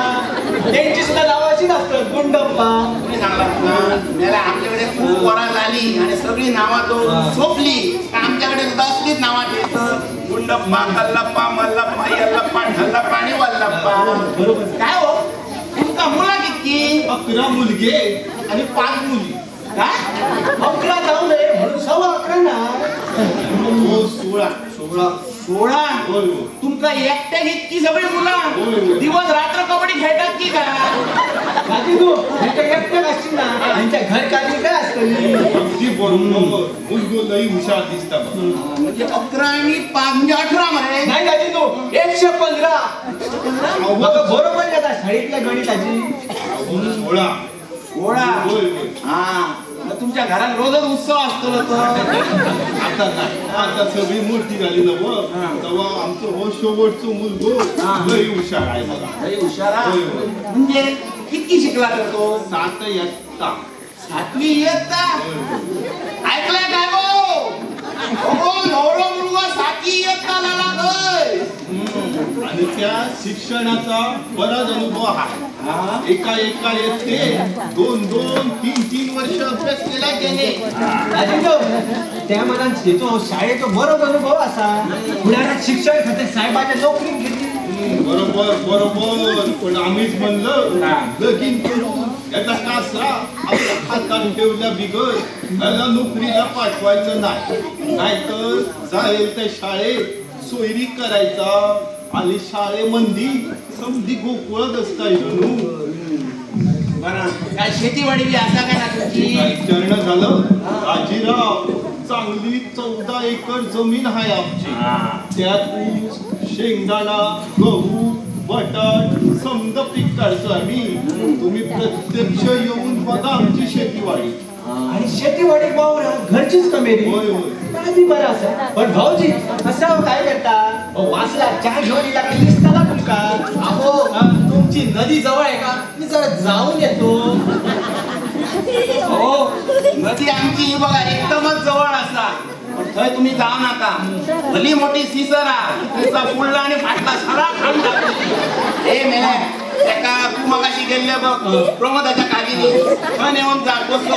त्यांची सुद्धा नाव अशीच असतात गुंडप्पा तुम्ही सांगला ना त्याला आमच्याकडे खूप वरा झाली आणि सगळी नावा तो सोपली आमच्याकडे सुद्धा असलीच नावा ठेवतं गुंडप्पा कल्लप्पा मल्लप्पा यल्लप्पा ढल्लप्पा आणि वल्लप्पा बरोबर काय हो तुमका मुला किती 11 मुलगे आणि 5 मुली काय 11 जाऊ नये म्हणून 11.25 ना हो 16 16 होय होय तुमका एकट्या इतकी सगळी होय, मुलं होय. दिवस रात्र कबड्डी खेळतात की काय भटजीनो ह्यांच्या एकट्याच असतील ना ह्यांच्या घर कार्य काय असतं अगदी बरोबर मुलगो लई हुशार दिसता बघ. म्हणजे 11 आणि 5 म्हणजे 18 मध्ये नाही भटजीनो 115 मग बरोबर येतात शाळेतल्या गणिताची 16 गोळा होय होय हा मग तुमच्या घरात रोजच उत्सव असतो ना तो आता नाही आता सगळी मूर्ती झाली ना बघ तेव्हा आमचं हो शेवटचं मुलगो लई हुशार आहे बघा लई हुशारा होय, होय. म्हणजे किती शिकला तर तो 7 इयत्ता 7वी इयत्ता ऐकलंय काय हो नवरा मुलगा 7वी इयत्ता लागला गय आणि त्या शिक्षणाचा बराच अनुभव आहे एका येते 2-3 वर्ष अभ्यास केला गेले भटजीनो त्या मनात तो शाळेचा बरोबर अनुभव असा पुण्यात शिक्षण खाते साहेबाच्या नोकरी घेतली बरोबर पण आम्हीच म्हणलं लगीन करू याचा कासरा आपल्या हातात ठेवल्या बिगर याला नोकरीला पाठवायचं नाही नाहीतर जाईल त्या शाळेत सोयरी करायचा आणि शाळेमंदी समधी गोकुळात असता जणू. बरं काय शेतीवाडी बी असा काय ना तुमची? काय करणं झालं आजीराव, चांगली 14 एकर जमीन आहे आमची. त्यात ऊस, शेंगदाणा, गहू, बटाट समजा पीक काढतो आम्ही. तुम्ही प्रत्यक्ष येऊन बघा आमची शेतीवाडी. आणि शेतीवाडी वावरा घरचीच कमेरी. होय होय. काय बी बरं असं. पण भाऊजी असं काय करता? वाचला चहा घेऊन येला की दिसताना तुमका? अहो तुमची नदी जवळ आहे का? मी जरा जाऊन येतो. हो नदी आमची ही बघा एकदमच जवळ असा. पण थंय तुम्ही जाऊ नका. भली मोठी सिसरा तुमचा पुढला आणि फाटला सगळा खाऊन टाकतो. ए मेले त्याका तू मगाशी गेले बघ प्रमोदाच्या कागीने पण येऊन जा बसलो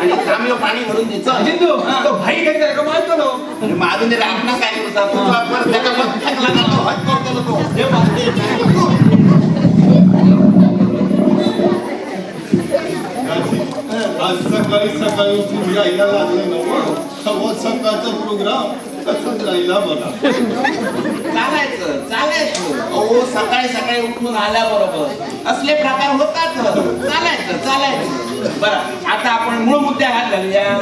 आणि थांबलो पाणी भरून द्यायचं. जिंदू, तो भाई घेतला का मारतो ना. मारून दे राखणं काय करता तुझा परत त्याचा मग फेकला जातो हट करतो तो. हे बापरे. आज सकाळी सकाळी उठून यायला लागलं नव्हतं. सव्वा सकाळचा प्रोग्राम कसं राहिला बघा. चालायचं चालायचं. अहो सकाळी सकाळी उठून आल्याबरोबर असले प्रकार होतात. चालायचं चालायचं. बरं आता आपण मूळ मुद्द्यावर घालूया.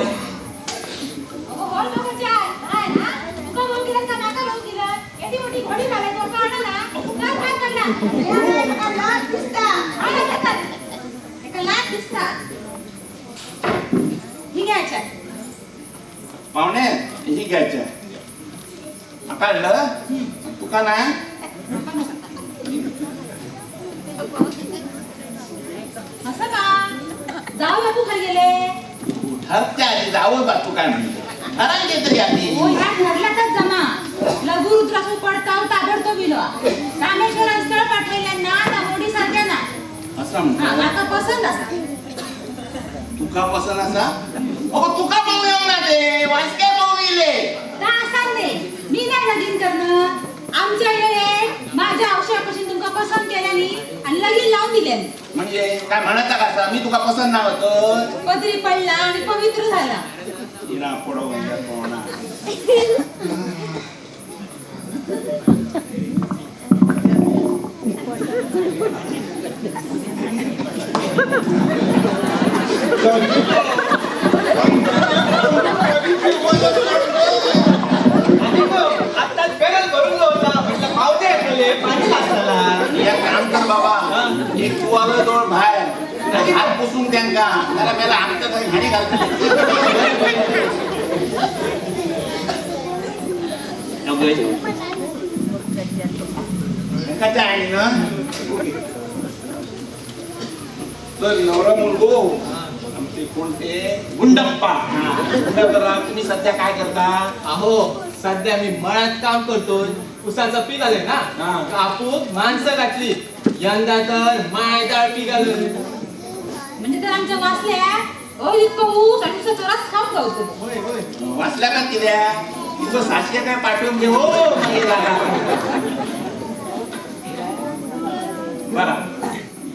पाहुणे ही घ्यायच्या काढलं तुका ना. असं का जाऊ बापू खाली गेले. ठरच्या आधी जावं बा तू काय म्हणते ठरायचे तरी आधी. हो ह्या ठरल्यातच जमा. लघु रुद्रासू पडताव ताबडतोब विलो. रामेश्वर स्थळ पाठवलेल्यांना दामोडी साध्या ना. असं म्हणतो आता पसंत असा. तुका पसंत असा. अगो तुका पाहू येऊ ना ते वाचके पाहू येले. मी नाही लगीन करणं. आमच्या वेळेत माझ्या औषधापासून तुमका पसंत केल्यानी आणि लगीन लावून दिले. म्हणजे काय म्हणता का मी तुका पसंत नाव होतं. पदरी पडला आणि पवित्र झाला. तिला पडो कोणा. आत्ताच बेरल भरून होता. म्हटलं पावते ऐकले पाणी लागताला. या काम कर बाबा एक तू आलं जवळ बाहेर आणि हात पुसून त्यांका त्याला मेला आमच्या घरी घाणी घालतो. कशा आहे ना तर नवरा मुलगो आमचे कोणते गुंडप्पा. गुंडप्पा तुम्ही सध्या काय करता? अहो सध्या मी मळ्यात काम करतोय. उसाचं पीक आलंय ना. कापूस माणसं घातली. यंदा तर मायदाळ पीक आलं. म्हणजे तर आमच्या वाचल्या इतकं ऊस आणि उसाचा रस खाऊन गावतो. होय होय. वाचल्या का तिल्या तुझं सासरे काय पाठवून घे हो. बरा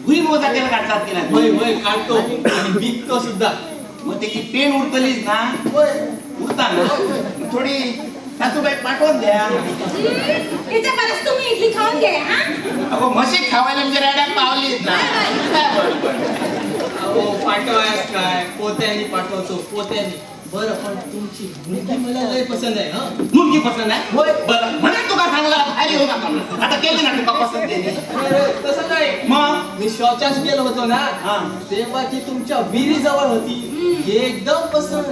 भुई मोजा केला काढतात की नाही? होय होय काढतो आणि विकतो सुद्धा. मग त्याची पेन उरतलीच ना. होय. उरता ना थोडी सासूबाई पाठवून द्या. त्याच्या परस तुम्ही इडली खाऊन घ्या. हा अगो म्हशी खावायला म्हणजे रेड्यात पावलीच ना. अहो पाठवायच काय पोत्यानी पाठवतो पोत्यानी. बरं पण तुमची मुलगी मला लय पसंत आहे. हा मुलगी पसंत आहे. होय बरं म्हणत तुका चांगला भारी हो नका. आता केली ना तुका पसंत केली. तसं नाही. मग मी शौचास गेलो होतो ना. हा. तेव्हा ती तुमच्या विहिरी जवळ होती. एकदम पसंत.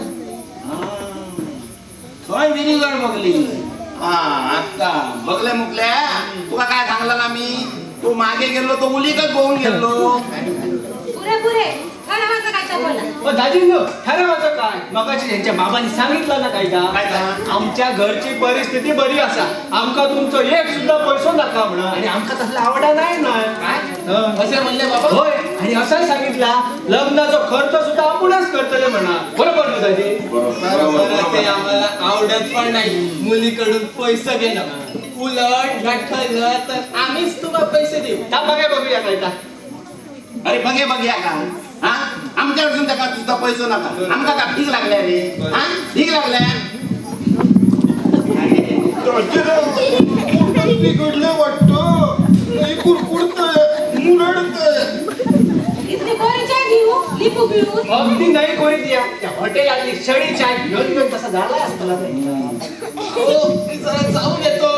थोय विहिरीवर बघली. हा आता बघल्या मुकल्या तुका काय सांगला ना मी. तो मागे गेलो तो मुलीकच बोलून गेलो. पुरे पुरे खरं काय तर बोला. पण दाजींनो ठरवायचं काय? मगाशी त्यांच्या बाबांनी सांगितलं ना काय काय का? का? आमच्या घरची परिस्थिती बरी असा. आमका तुमचं एक सुद्धा पैसो नका म्हणा. आणि आमका तसला आवडा नाही ना. काय असे म्हणले बाबा? होय. आणि असं सांगितला लग्नाचा खर्च सुद्धा आपणच करतले म्हणा. बरोबर ना दाजी? बरं ते आम्हाला आवडत पण नाही मुलीकडून पैसे घेणं. उलट ठरलं तर आम्हीच तुम्हाला पैसे देऊ. बघूया काय का. अरे बघे बघ्या का. हा आमच्या अडचण का तुझा पैसा नका. आमका का भीक लागल्या रे. हा भीक लागल्या बिघडले वाटतो. कुरकुरतंय मुरडतंय. इथली कोरी चाय घेऊ लिंबू पिऊन अगदी नाही कोणी द्या त्या हॉटेलातली शडी चाय घेऊन घेऊन तसा झाला असताना मी जरा जाऊन येतो.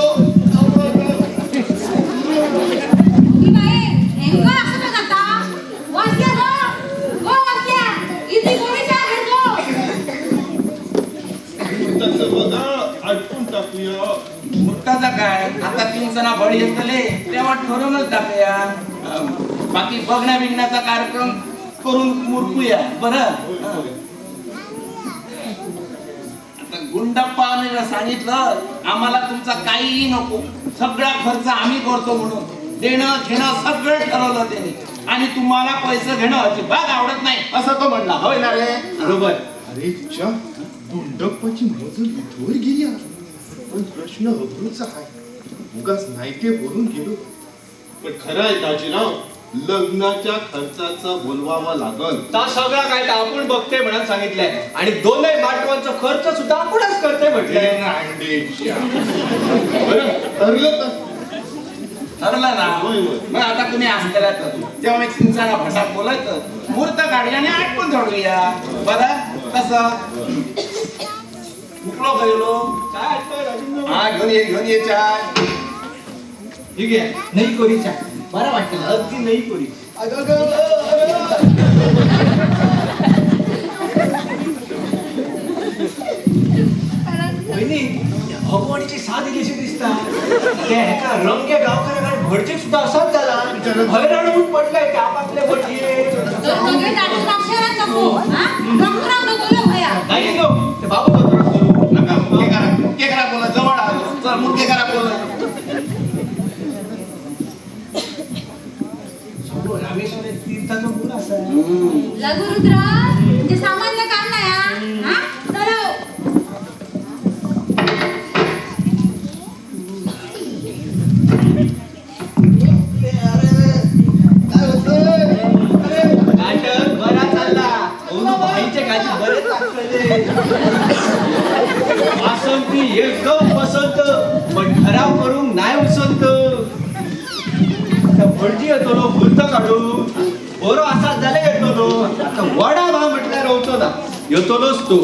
की बाई नेमकं असं का करता वासल्या गो वासल्या इथली कोरी चाय घेतो तसं बघा आटपून टाकूया. मुठ्ठाचा काय आता 3 जण बळ येतले तेव्हा ठरवूनच टाकूया. बाकी बघण्या बिघण्याचा कार्यक्रम करून मुरकूया बरं. आता गुंडप्पाने सांगितलं आम्हाला तुमचा काहीही नको, सगळा खर्च आम्ही करतो म्हणून. देणं घेणं सगळं ठरवलं त्यांनी आणि तुम्हाला पैसे घेणं अजिबात आवडत नाही असं तो म्हणला. होय ना रे? बरोबर. अरे च्या गुंडप्पाची मजल इथवर गेली आहे. पण प्रश्न अवघडचा आहे. उगाच नायके बोलून गेलो. पण खरं आहे दाजीराव, लग्नाच्या खर्चाचा बोलवावा लागल. ता सगळा काय तर आपण बघते म्हणून सांगितलंय आणि दोन्ही माटवांचा खर्च सुद्धा आपणच करते म्हटलंय. बरं, ठरलं का? ठरलं ना? होय, होय. मग आता तुम्ही असलेला तेव्हा मी चिंचाला फटाक बोलायचं, मुहूर्त काढूया आणि आटपून जोडूया. बरं कसं उकलो गेलो काय ऐकतोय राजेंद्र? हा घेऊन ये चाय. ठीक आहे, नाही कोरी चाय बरं वाटतं ना? अगदी नाही कोरी. वहिनी, भगवानीची साथ दिलीशी दिसता त्या एका रंगे गावकऱ्याकडे भटजी सुद्धा असाच झाला. हैराण होऊन पडलाय त्या आपापल्या भटजीये. तर मगे दाटून मागशेरात नको हा डॉक्टराव नको भया नाही नो ते बाबू बरोबर करू नका मुख्य करा बोला जवळ आलो. चल मुख्य करा बोला. रामेश्वर तीर्थाचं मूळ असं लघुरुद्र म्हणजे सामान्य काम नाही हा चलो नाटक बरा चालला. भाईचे काळजी बरेच दाखवले. वासंती एकदम पसंत पण ठराव करून नाही उसंत. भटजी येतो नो भूत काढून बरो असा झाले येतो नो. आता वडा भाव म्हटल्यावर होतो ना येतो नोच तो.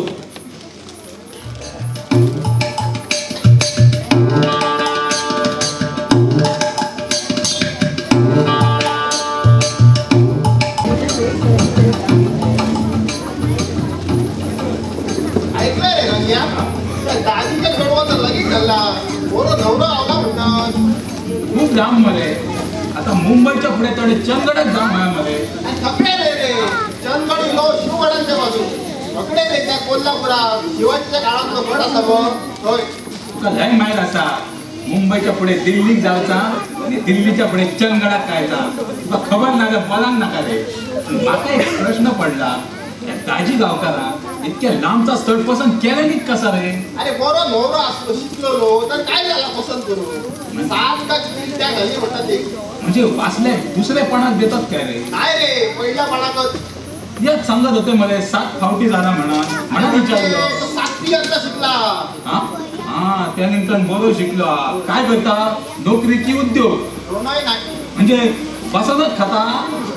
ऐकलंय रे रंग्या, त्या दाजीच्या गडवाचा लगीन झाला. बरो नवरा आवला म्हणतात. खूप जाम मले. आता मुंबईच्या पुढे तडे चंदगडच जाम आहे मले. आणि थकडे रे चंदगड लो शिवगडांच्या बाजू थकडे रे त्या कोल्हापुरात शिवाजीच्या काळातलं गड असा बघ. होय तुका लय माहीत असा मुंबईच्या पुढे दिल्लीक जायचा आणि दिल्लीच्या पुढे चंदगडात जायचा. तुका खबर नाही मला नका रे. पण माका एक प्रश्न पडला, या दाजी गावकारा इतक्या लांबचा स्थळ पसंत केलं नीट कसा रे? अरे बरो नवरा असलो शिकलो तर काय झाला पसंत करू. सात का किती त्या घरी होतात ते. म्हणजे वाचल्या दुसरेपणात देतात काय रे? काय रे पहिल्या पणाकच याच सांगत होते मला 7 फावटी झाला म्हणा विचारलं. 7वी अंत शिकला. हा हा त्यानंतर बरो शिकलो. काय करता? नोकरी की उद्योग? दोनही नाही म्हणजे बसतच खाता?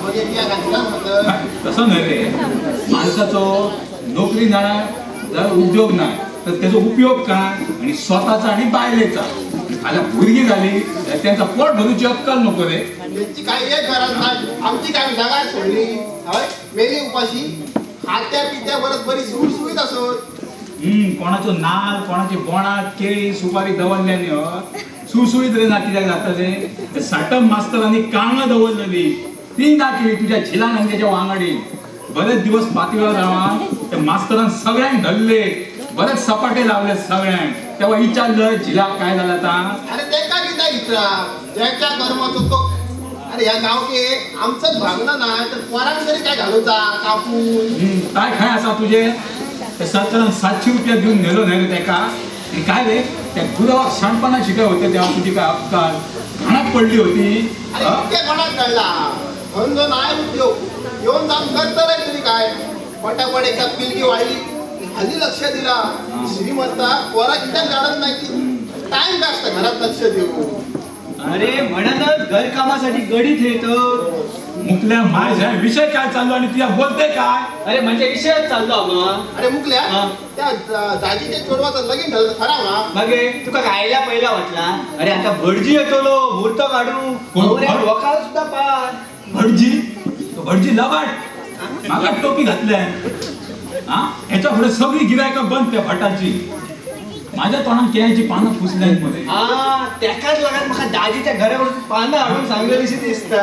म्हणजे त्या घातला म्हणतं. तसं नाही रे. माणसाचो नोकरी नाही जर उद्योग नाही तर त्याचा उपयोग काय आणि स्वतःचा आणि बायलेचा. आता भुरगी झाली तर त्यांचा पोट भरूची अक्कल नको रे. त्यांची काही एक गरज नाही. आमची काय जागा सोडली होय मेली उपाशी. खात्या पित्या बरच बरी सुळसुळीत असत. कोणाचो नाल कोणाची बोणात केळी सुपारी दवरल्याने सुळसुळीत रे नाती जाता रे. साटम मास्तरांनी कांगण दवरलेली ती नाती तुझ्या झिला नंग्याच्या वांगडी. बरेच दिवस पातळीवर राहा त्या मास्तरांनी सगळ्यांक धरले. बरेच सपाटे लावले सगळ्यांक. तेव्हा विचारलं झिला काय झाला आता? अरे ते का किती विचारा ज्याच्या कर्मात होतो. अरे या गावके आमचंच भागणं नाही तर पोरांक तरी काय घालूचा कापून. काय खाय असा तुझे? त्या सरकारान 700 रुपया देऊन नेलो नाही रे त्याका. आणि काय रे त्या गुरुवाक शाणपणा शिकाय होते तेव्हा तुझी काय अक्कल घाणात पडली होती. अरे इतके कोणाक कळला धंदो नाही उद्योग येऊन जाऊन करत रे तुम्ही काय. पटापट एकदा पिलगी वाढली हल्ली लक्ष दिला. श्रीमंता पोरा किती काढत नाही. टाइम जास्त घरात लक्ष देऊ. अरे म्हणूनच घरकामासाठी गडीत येतं. मुकल्या माझ्या विषय काय चालू आणि तुझ्या बोलते काय? अरे म्हणजे विषयच चाललो मग. अरे मुकल्या हा. त्या दाजीच्या चोरवाचं लगीन झालं खरा ना? मागे तुका खायला पहिला वाटला. अरे आता भटजी येतलो मुहूर्त काढू. कोण? नवऱ्याक वकाल सुद्धा पार. भटजी तो भटजी लवाट मागा टोपी घातल्या हा ह्याच्या पुढे सगळी गिरायका बंद त्या भटाची. माझ्या तोंडात केळ्याची पानं फुसल्या मध्ये. हा त्याकाच लागत मला दाजीच्या घरावर पानं आणून सांगलेलीशी दिसता.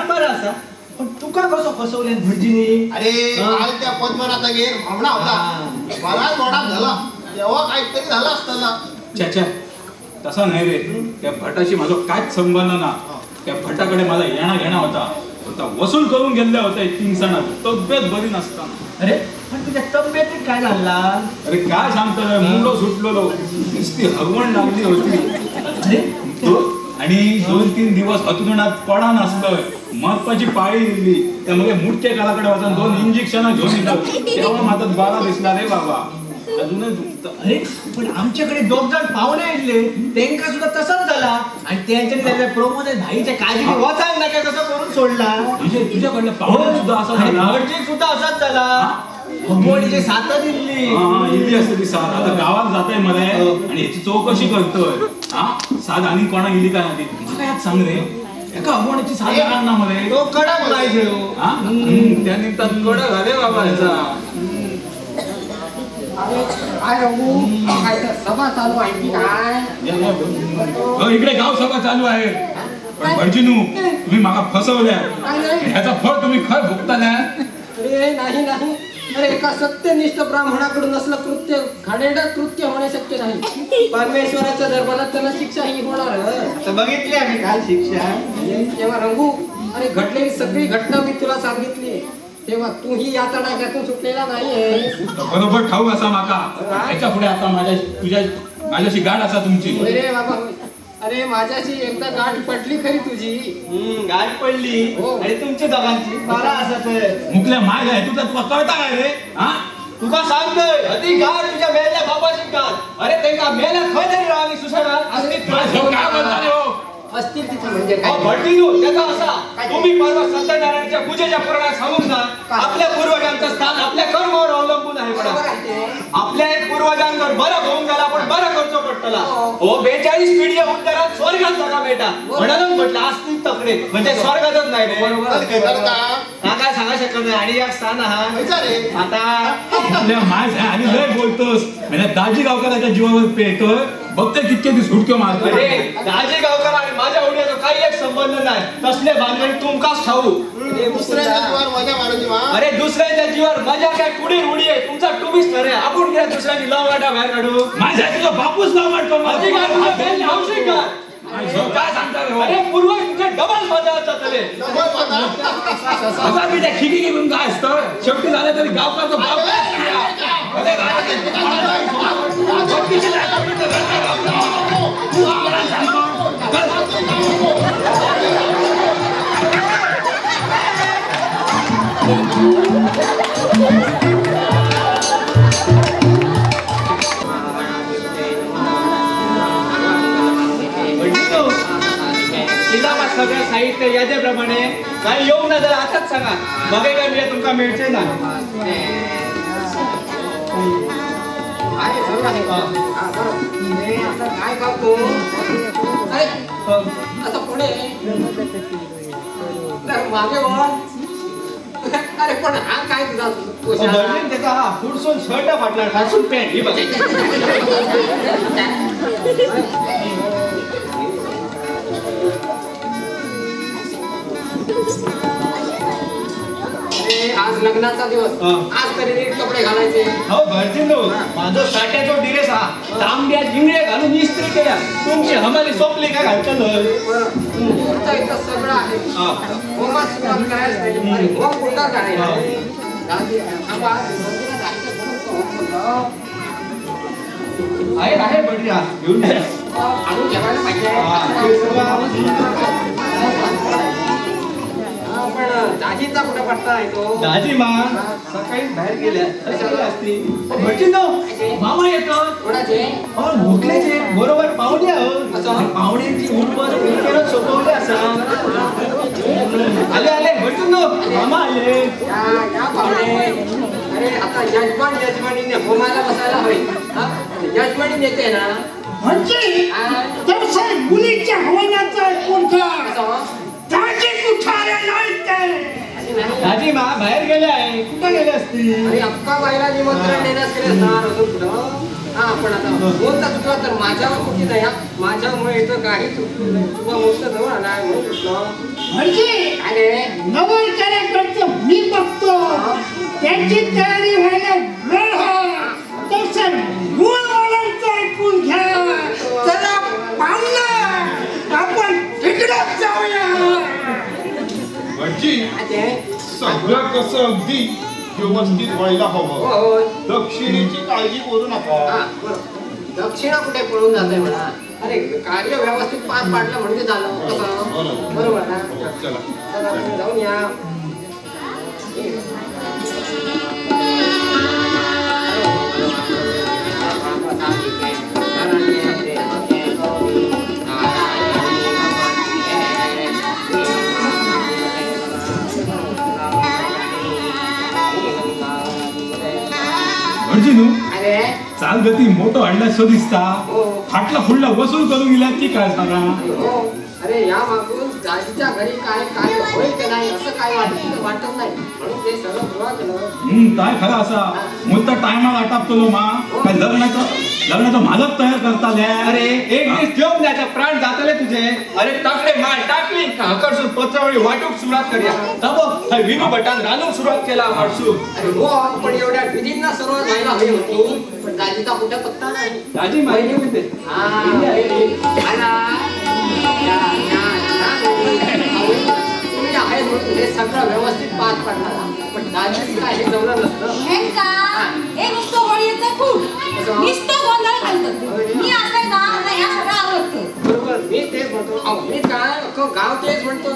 बरं असा पण तुका कसं फसवले भटजीने? अरे हा. काल त्या पद्मनाथा गेर भावना होता बराच मोठा झाला तेव्हा काहीतरी झालं असतं ना. च्या तसा नाही रे. त्या भटाशी माझा काहीच संबंध ना. त्या भटाकडे मला येणा घेणा होता. आता वसूल करून गेले होते 3 सणात. तब्येत बरी नसताना. अरे पण तुझ्या तब्येतीत काय झाला? अरे काय सांगतोय मुंडो सुटलेलो नुसती हगवण लागली होती. अरे आणि 2-3 दिवस हतुनात पडा नसतोय. महत्वाची पाळी दिली त्यामुळे मुठ्या कालाकडे होता 2 इंजेक्शन घेऊन दिलं. तेव्हा माझा बाळा दिसला रे बाबा. अजूनही दुखतं. अरे पण आमच्याकडे 2 जण पाहुणे येतले त्यांका सुद्धा तसंच झाला आणि त्यांच्या त्याच्या प्रमोद भाईच्या काळजी वाचायला नका कसं करून सोडला. म्हणजे तुझ्याकडलं पाहुणे सुद्धा असा आणि झाला. भटजी सुद्धा असाच झाला. भगवडीचे 7 दिल्ली. हा इली असते ती साथ. आता गावात जाताय मला आणि याची चौकशी करतोय. हा साध आणि कोणा गेली काय नाही तुझं काय सांग रे. एका अगवणाची साथ येणार ना मला. तो कडक पाहिजे हो. हा त्या निमित्तानं कडक झाले बाबा याचा. काय रघु काय तर सभा चालू आहे की काय? इकडे गाव सभा चालू आहे. पण भटजीनू तुम्ही मागा फसवल्या. काय नाही ह्याचा फळ तुम्ही खर भुगताना. अरे नाही नाही. अरे एका सत्यनिष्ठ ब्राह्मणाकडून असलं कृत्य घाणेरडं कृत्य होणे शक्य नाही. परमेश्वराच्या दरबारात त्यांना शिक्षा ही होणार. तर बघितली आम्ही काल शिक्षा. तेव्हा रंगू अरे घडलेली सगळी घटना मी तुला सांगितली. तेव्हा तूही या तडाख्यातून सुटलेला नाहीये. बरोबर ठाऊक असा माका. याच्या पुढे आता माझ्याशी गाठ असा तुमची. अरे बाबा अरे माझ्याशी एकदा गाठ पडली खरी तुझी. गाठ पडली हो. आणि तुमची दोघांची मला असं मुकल्या माग आहे तुझा तुला कळता काय रे. हा तुका सांगतोय अति गाठ तुझ्या मेल्या बाबाची गाठ. अरे ते का मेल्या खय तरी राहावी सुसणार माझं काय बोलता रे हो? असतील तिथे म्हणजे काय? भटजीनो त्याचा असा तुम्ही परवा सत्यनारायणच्या पूजेच्या पुराणात सांगून जा. आपल्या पूर्वजांचं स्थान आपल्या कर्मावर अवलंबून आहे. बरोबर म्हणा आहे ते. आपल्या एक पूर्वजांवर बरं होऊन गेला पण बरं खर्च पडतला. हो 42 पिढी उत्तरात स्वर्गात जागा बेटा म्हणूनच म्हटलं असतील तकडे म्हणजे स्वर्गातच नाही रे. बरोबर हा काय सांगा शकत नाही. आणि एक स्थान हा रे आता आपल्या माय आहे आणि लय बोलतोस. म्हणजे दाजी गावकराच्या जीवावर पेटोय. बघते कितके ती सुटक्यो मारतोय. अरे दाजी गावकर आणि माझ्या उड्याचा काही एक संबंध नाही. तसले भानगडी तुमकाच ठाऊ. दुसऱ्याच्या जीवावर मजा मारायची वा. अरे दुसऱ्याच्या जीवावर मजा काय पुढे उडी आहे. तुमचा टुबीच ठरे. आपण काय दुसऱ्याची लवगाटा बाहेर काढू. माझ्या तुझा बापूच लाव वाटतो. माझी काय तुझ्या बॅन हौशी का? काय सांगता रे हो? अरे पूर्वज तुझे डबल मजा असतात रे. आता मी त्या खिकी घेऊन काय असतं. शेवटी झालं तरी गावकरचं बाप सगळ्या साहित्य याद्याप्रमाणे काही येऊ ना जर आताच सांगा. बघे काय मी तुमका मिळते ना. आहे सगळं आहे. हा, बरोबर. हे आता काय करतो? अरे आता पुढे तर मागे वळ. अरे पण हा काय तुझा पोशाख? बर्लिन त्याचा हा फुडसून शर्ट फाटला खासून पॅन्ट ही बघ. अरे आज लग्नाचा दिवस. हा. आज तरी नीट कपडे घालायचे. हो भरतील नो माझं साठ्याचो डिरेस हा तांब्या जिंगडे घालून इस्त्री केल्या. तुमची हमाली सोपली काय घालतं तुमचं इथं सगळं आहे. होमात सुरुवात करायला पाहिजे. आणि होम कुठं करायला? दादी, थांबा. मंदिरात जायचं म्हणून तो होम म्हणलं. आहे बढी हा घेऊन जा. आणून ठेवायला पाहिजे. हा, ते सगळं हा, पण दाजीचा कुठे पट्टा आहे तो दाजी मा सकाळी बाहेर गेल्या असती भटजी नो मामा येतो कोणाचे भोकल्याचे बरोबर पाहुणे असं? पाहुण्यांची उठवर उलकेरच सोपवले असं आले आले भटजी नो मामा आले या पाहुणे अरे आता यजमानीने होमाला बसायला हवे यजमानी नेते ना म्हणजे हा. तर साहेब मुलीच्या हवानाचा कोणता असं? दाजी कुठारे नाही ते अरे नाही. दाजी मा बाहेर गेले आहे कुठे गेले असती अरे अक्का बाईला निमंत्रण देण्यास केले असणार अजून पुढं हा पण आता बोलता चुकला तर माझ्यावर कुठे नाही हा. माझ्यामुळे इथं काही चुकलं नाही तुझा मोठ जवळ आला म्हणून चुकलं म्हणजे अरे नवरकऱ्याकडचं मी बघतो त्यांची तयारी व्हायला वेळ आहे तर सर गुळवाल्यांचं ऐकून घ्या चला पाहुणा आपण तिकडेच जाऊया भटजी अरे सगळं कसं अगदी व्यवस्थित व्हायला हवं होय दक्षिणेची काळजी करू नका हा, बरं. दक्षिणा कुठे पळून जाते म्हणा अरे कार्य व्यवस्थित पार पाडलं म्हणजे झालं कसं बरोबर ना चला चला, तुम्ही जाऊन या भटजी नु अरे चाल गती मोठं आणल्यास दिसता हो. फाटला फुडला वसूल करून गेल्यात की काय सांगा हो अरे या मागून दाजीच्या घरी काय काय होईल की नाही असं काय वाटत नाही म्हणून ते सगळं गोळा केलं काय खरं असा मुद्दा टायमाला आटापतो मा काय लग्नाचं माझच तयार करताले अरे एक दिवस जेवून द्यायचा प्राण जातले तुझे अरे टाकले माल टाकली हकडसून पत्रावळी वाटूक सुरुवात करूया तब विनू भटान घालून सुरुवात केला हडसू अरे हो पण एवढ्या विधींना सुरुवात व्हायला हवी होती पण दाजीचा कुठे पत्ता नाही दाजी माहिती होते हा, आला. तुम्ही आहे म्हणून हे सगळं व्यवस्थित पार पडणार पण दाजीच काय हे जमलं नसतं हे का हे नुसतं वडीचं फूट नुसतं गोंधळ घालतं मी असं का मला ह्या सगळं आवडतं बरोबर मी तेच म्हणतो अहो, मी काय अख्खं गाव तेच म्हणतो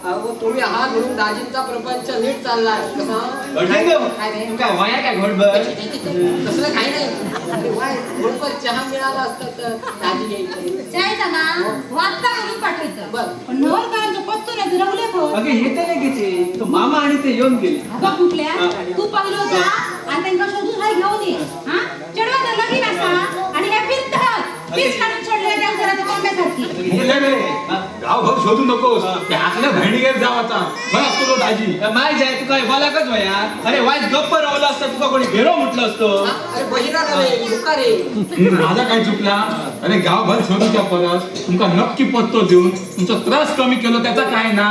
अहो तुम्ही आहात म्हणून दाजींचा प्रपंच नीट चाललाय कसं काय रे? काय वाया काय घोडबर तसलं काही नाही अरे वाय थोडंफार चहा मिळाला असता तर दाजी यायची चायचा ना वाचता म्हणून पाठवायचं बरं. पण नवरकरांचं पत्तो नाही रवले कोण अगे येते लगेच तो मामा आणि ते येऊन गेले अगं कुठल्या तू पाहिलं जा आणि त्यांना शोधून हाय घेऊन ये हा चढवा तर लगीन असा आणि हे फिरतात पीस काढून सोडले त्या घराच्या कोंब्यासारखी गावभर शोधू नकोस ते आपल्या बहिणीवर जावाचा बरं असतो तो दाजी माय जाय तू काय बोलाकच वया अरे वाईट गप्प रवलं असतं तुका कोणी भेरो म्हटलं असतं अरे बहिरा रे मुका रे माझा काय चुकला अरे गावभर शोधूच्या परस तुमका नक्की पत्तो देऊन तुमचा त्रास कमी केलो त्याचा काय ना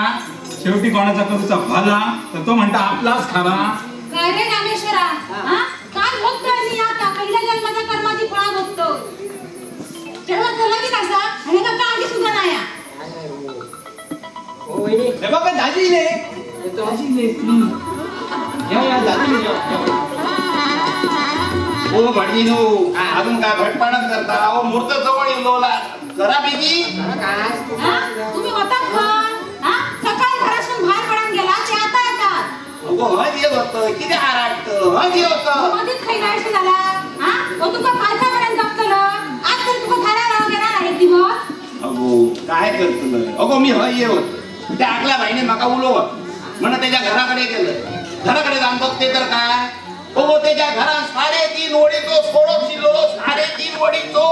शेवटी कोणाचा करूचा भला तर तो म्हणता आपलाच खरा काय रे रामेश्वरा हा काय भोगतोय मी आता पहिल्या जन्माच्या कर्माची फळा भोगतो चढवा तर लगीन असा आणि का काळजी सुद्धा नाही हो वहिनी हे बघा दाजीले येतो दाजीले या दाजीले ओ भटजीनो अजून काय भटपणच करता अहो मूर्त जवळ येलोला करा बिगी काय हा तुम्ही होतात पण हा सकाळी घरातून बाहेर पडून गेला ते आता येतात अगो हज येत होतं किती आराट हज येत होतं मध्येच काही नाही झाला हा तो तुका खालचा पर्यंत जपतलं आज तर तुका घराला गेला आहे दिवस अगो काय करतो अगो मी हय येत त्या आकल्या बाईने माका उलवत म्हणून त्याच्या घराकडे गेलं घराकडे जाऊन बघते तर काय हो त्याच्या घरात 3.5 वडीचो सोडो शिलो 3.5 वडीचो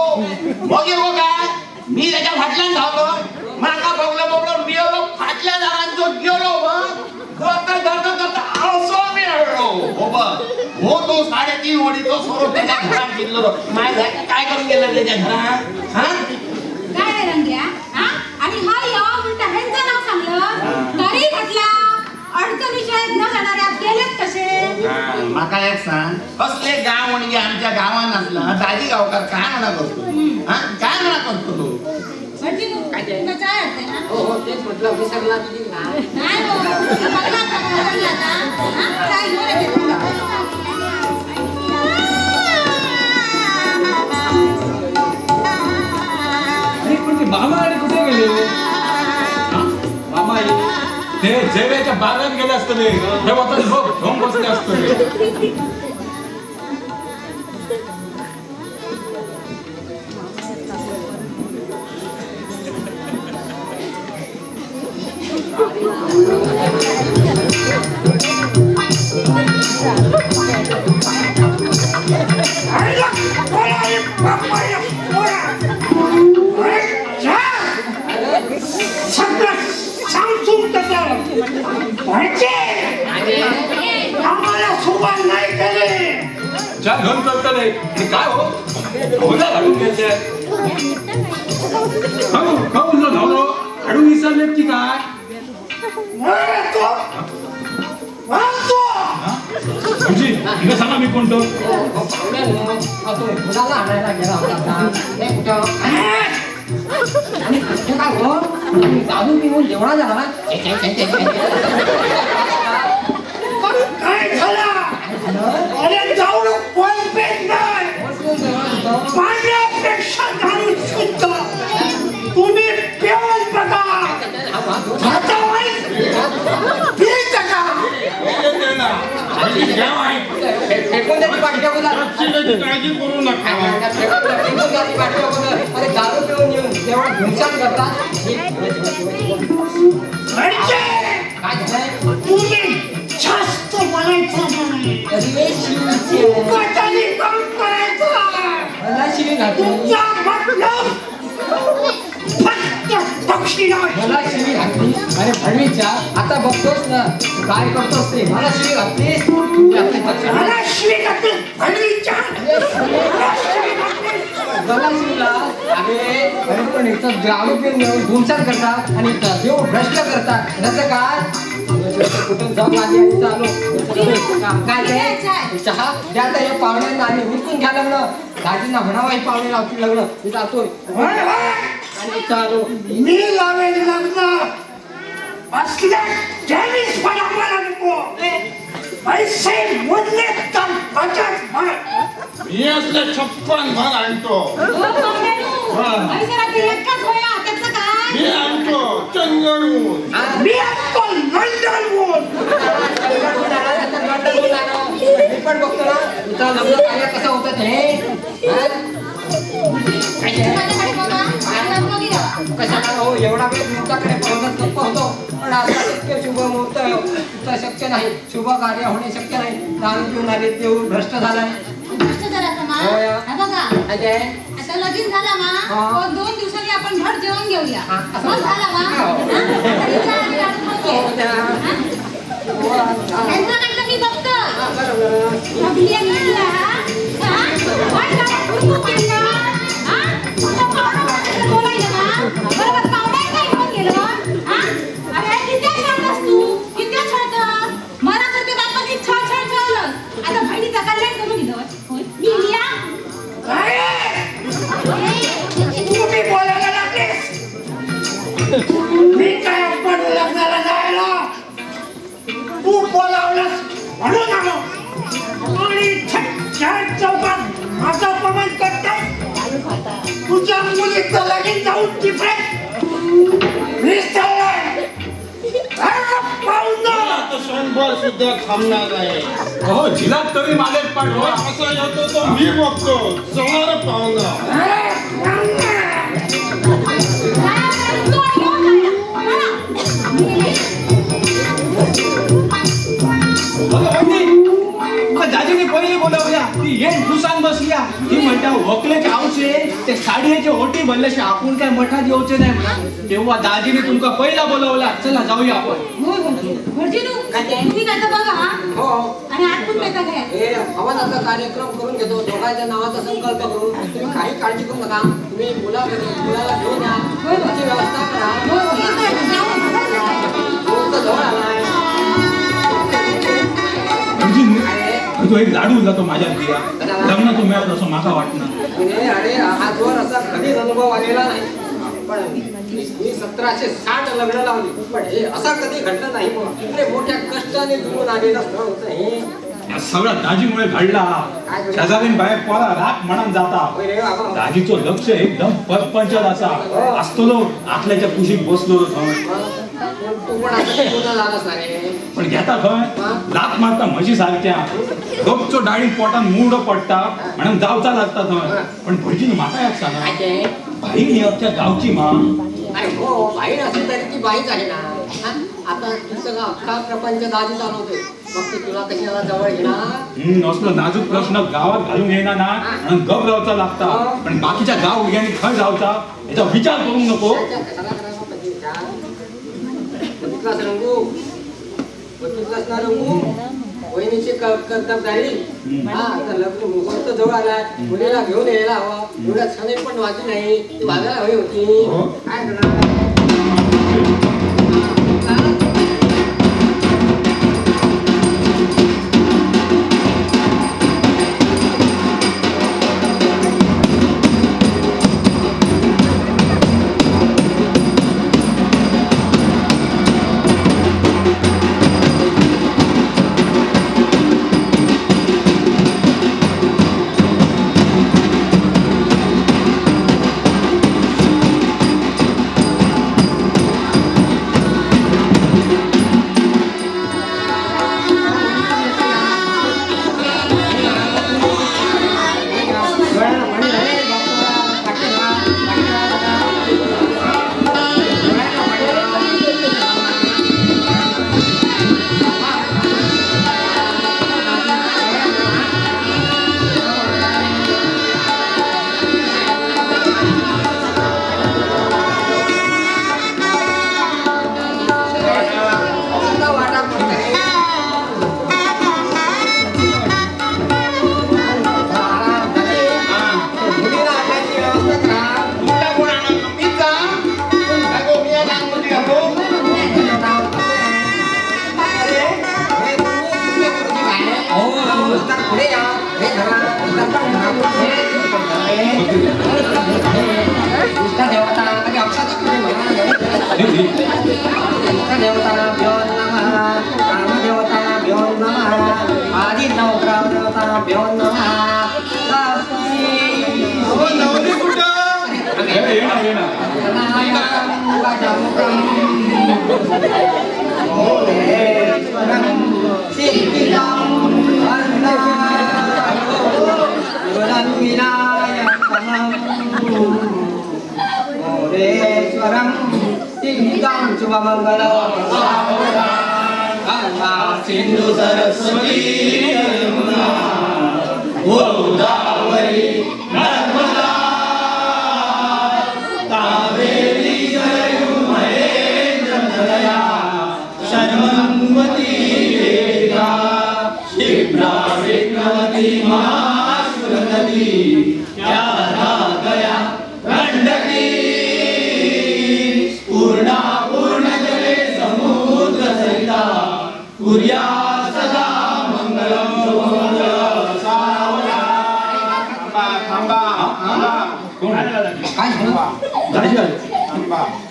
मग येऊ काय मी त्याच्या फाटल्यान धावलो माका बघलं मिळवलो फाटल्या दारांचो गेलो मग करता असो मिळलो हो बघ हो तो 3.5 वडीचो सोडो त्याच्या घरात शिरलो माय काय करून गेलं त्याच्या घरात हा काय रे रंग्या हा आणि हा या उलटा ह्यांचं नाव सांगलं तरी म्हटला अडचणीच्या न जाणाऱ्या गेलेत कसे माका एक सांग कसले गाव म्हणजे आमच्या गावात असला दाजी गावकार काय म्हणा करतो हा काय म्हणा करतो तो म्हणजे तू तुला चाय असते ना हो हो तेच म्हटलं विसरला की नाही नाही हो बघा आता बघा आता हा चाय घेऊन येते तुला अरे पण ते मामा आणि कुठे गेले हा? मामा आई ते जेव्याच्या बागात गेले असतले तेव्हा तर लोक घेऊन बसले असतले. आम्हाला सुरुवात नाही केली. ज्या घेऊन करतले आणि काय हो ओला घालून घ्यायचे खाऊ झालो हाडून विसरलेत की काय? म्हणजे तुला सांगा मी कोणतो मुलाला आणायला गेला होता नाही कुठं आणि कुठे काय हो दारू पिऊन जेवणा झाला काय झालं? अरे जाऊ कोण पेट नाही. पाण्यापेक्षा दारू शुद्ध. तुम्ही पिऊन बघा. आता वाईट. पीत का? फेकून द्यायची पाठी टाकून काळजी करू नका. फेकून द्यायची पाठी टाकून अरे दारू पिऊन येऊन जेवढा घुमसान करतात काय झालंय तुम्ही जास्त बोलायचं नाही. उगाचनी काम करायचं. मला शिवी घातली तुमचा मतलब फक्त पक्षी नाही. मला शिवी घातली अरे भडवीच्या आता बघतोस ना काय करतोस ते मला शिवी घातलीस मला शिवी घातली. भडवीच्या. मला शिवला अरे पण इथं दारू पिऊन येऊन घुमसान करतात आणि देव भ्रष्ट करतात नसं काय कुठून जाऊन आली आणि चालू काय ते चहा द्या तर हे पाहुण्यांना आणि उरकून घ्या लग्न दाजींना म्हणावं हे पाहुणे लावतील लग्न मी जातोय आणि चालू मी लावेल लग्न. असल्या जॅनिस पण आम्हाला नको. पैसे मोजले तर बचत भर. मी असले 56 भाग आणतो. मी आणतो चंदगडहून. मी आणतो लंडनहून. मी पण बघतो ना तुझं लग्न कार्य कसं होतं ते कशाला हो एवढा वेळ तुमच्याकडे बघत गप्प होतो पण आता इतके शुभ मुहूर्त इतकं शक्य नाही शुभ कार्य होणे शक्य नाही दारू पिऊन आले देऊन भ्रष्ट झालाय आता लगीन झाला मा 2 दिवसांनी आपण भर जेवण घेऊया मग झाला मा मी बघतो बरोबर पाहुणे काय घेऊन गेलो अरे किती छान तू किती छान मला तर ते बाप्पाची छान छान ठेवलं आता बहिणीचा कल्याण करून दिलं मी लिया तुम्ही बोलायला लागलेस. मी काय आपण लग्नाला जायला तू बोलावलंस म्हणून आलो आणि चार चौकात माझा अपमान करताय. तुझ्या मुलीचं लगीन जाऊन तिथे आता क्षणभर सुद्धा थांबणार नाही. हो झिलात तरी मागेच पाठवा असा येतो तो मी बघतो. सवार पाहुणा. दाजीने पहिले बोलावल्या ती येण खुशान बसल्या ती म्हणता वकलेचे आवचे ते साडीचे ओटी भरल्याशी आपण काय मठात येऊचे नाही म्हणा तेव्हा दाजीने तुमका पहिला बोलावला चला जाऊया आपण तुम्ही काय बघा हा हो आणि आठवून देता काय हे हवनाचा कार्यक्रम करून घेतो दोघांच्या नावाचा संकल्प करून तुम्ही काही काळजी करू नका तुम्ही मुलाला घेऊन या त्याची व्यवस्था करा जवळ आलाय तो एक लाडू जातो माझ्या दिया लग्न तो मिळत असं माझा वाटणं अरे हा जोर असा कधीच अनुभव आलेला नाही पण मी 1760 लग्न लावली पण हे असा कधी घडलं नाही अरे मोठ्या कष्टाने जुळून आलेलं स्थळ होतं हे सगळा दाजीमुळे घडला शेजारीन बाहेर पोरा राख म्हणून जाता दाजीचं लक्ष एकदम परपंचल असा असतो आतल्याच्या कुशीत बसलो पण तू पण आता पूर्ण झालास ना रे. पण घेता खंय लात मारता म्हशी सारख्या गपचो डाळी पोटान मूड पडटा म्हणून जावचा लागता थंय. पण भटजीन म्हाका एक सांगा, काय ते? भाई ही आमच्या गावची मा. अरे हो, बाई नसेल तरी ती बाईच आहे ना. हा? आता तुझं अख्खा प्रपंच दाजी चालवतोय, मग ती तुला कशाला जवळ घेणार? असलो नाजूक प्रश्न गावात घालून येणार ना आणि गप रावचा लागता. पण बाकीच्या गाव उग्याने खंय जावचा याचा विचार करू नको. कशाला करायला पाहिजे विचार? बघितलास रंगू, बघितलास ना रंगू, वहिनीची कर्तव्य झाली. हा, आता लग्न मुहूर्त जवळ आलाय, मुलीला घेऊन यायला हवा. एवढ्या सणई पण वाजली नाही, ती वाजायला हवी होती. काय करणार? सिंधु सरस्वती यमुना गोदावरी नर्मदा कावेरी सरयू महेंद्र नदया शर्मन्वती वेदिका क्षिप्रा विक्रमती महासुर नदी प्यारा गया गंडकी पूर्णा पूर्ण जले समुद्र सरिता कुर्या सदा मंगलम मंगल सावला. थांबा थांबा कोण काय झालं? दाजी आले.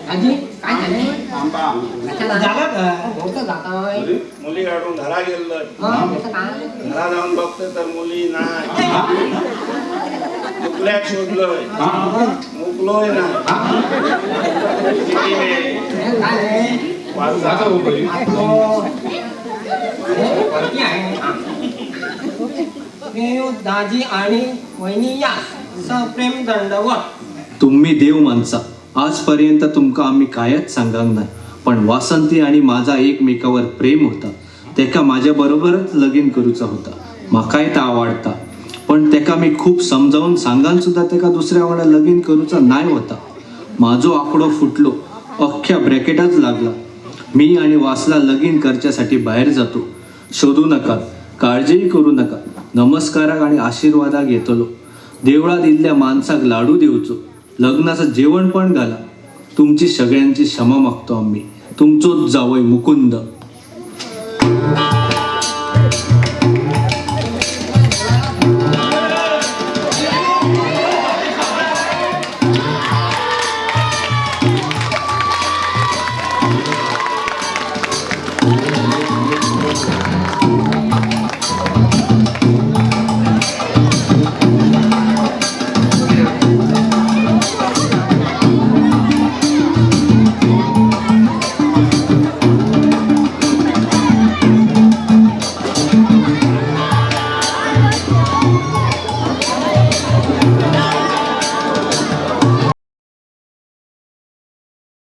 आजी काय झालं? थांबा. कशाला? मोठं जाताय. मुली काढून घरा गेलं. हा, त्याचं काय? घरा जाऊन बघतोय तर मुली नाही. मुकल्याक शोधलोय, मुकलोय ना. काय झालंय? वाचा उभं. वरती आहे. दाजी आणि वहिनी या सप्रेम दंडवत. तुम्ही देव माणसा. आजपर्यंत तुमका आम्ही कायच सांगांक नाही, पण वासंती आणि माझा एकमेकावर प्रेम होता. तेका माझ्या बरोबरच लगीन करूचा होता. म्हाकाय ता आवडता, पण तेका मी खूप समजावून सांगान सुद्धा तेका दुसऱ्या वांगडा लगीन करूचा नाही होता. माझो आकडो फुटलो, अख्ख्या ब्रॅकेटच लागला. मी आणि वासला लगीन करच्यासाठी बाहेर जातो. शोधू नका, काळजीही करू नका. नमस्काराक आणि आशीर्वादाक येतलो. देवळात इल्ल्या माणसाक लाडू देवचो. लग्नाचं जेवण पण घाला. तुमची सगळ्यांची क्षमा मागतो आम्ही. तुमचोच जावई मुकुंद.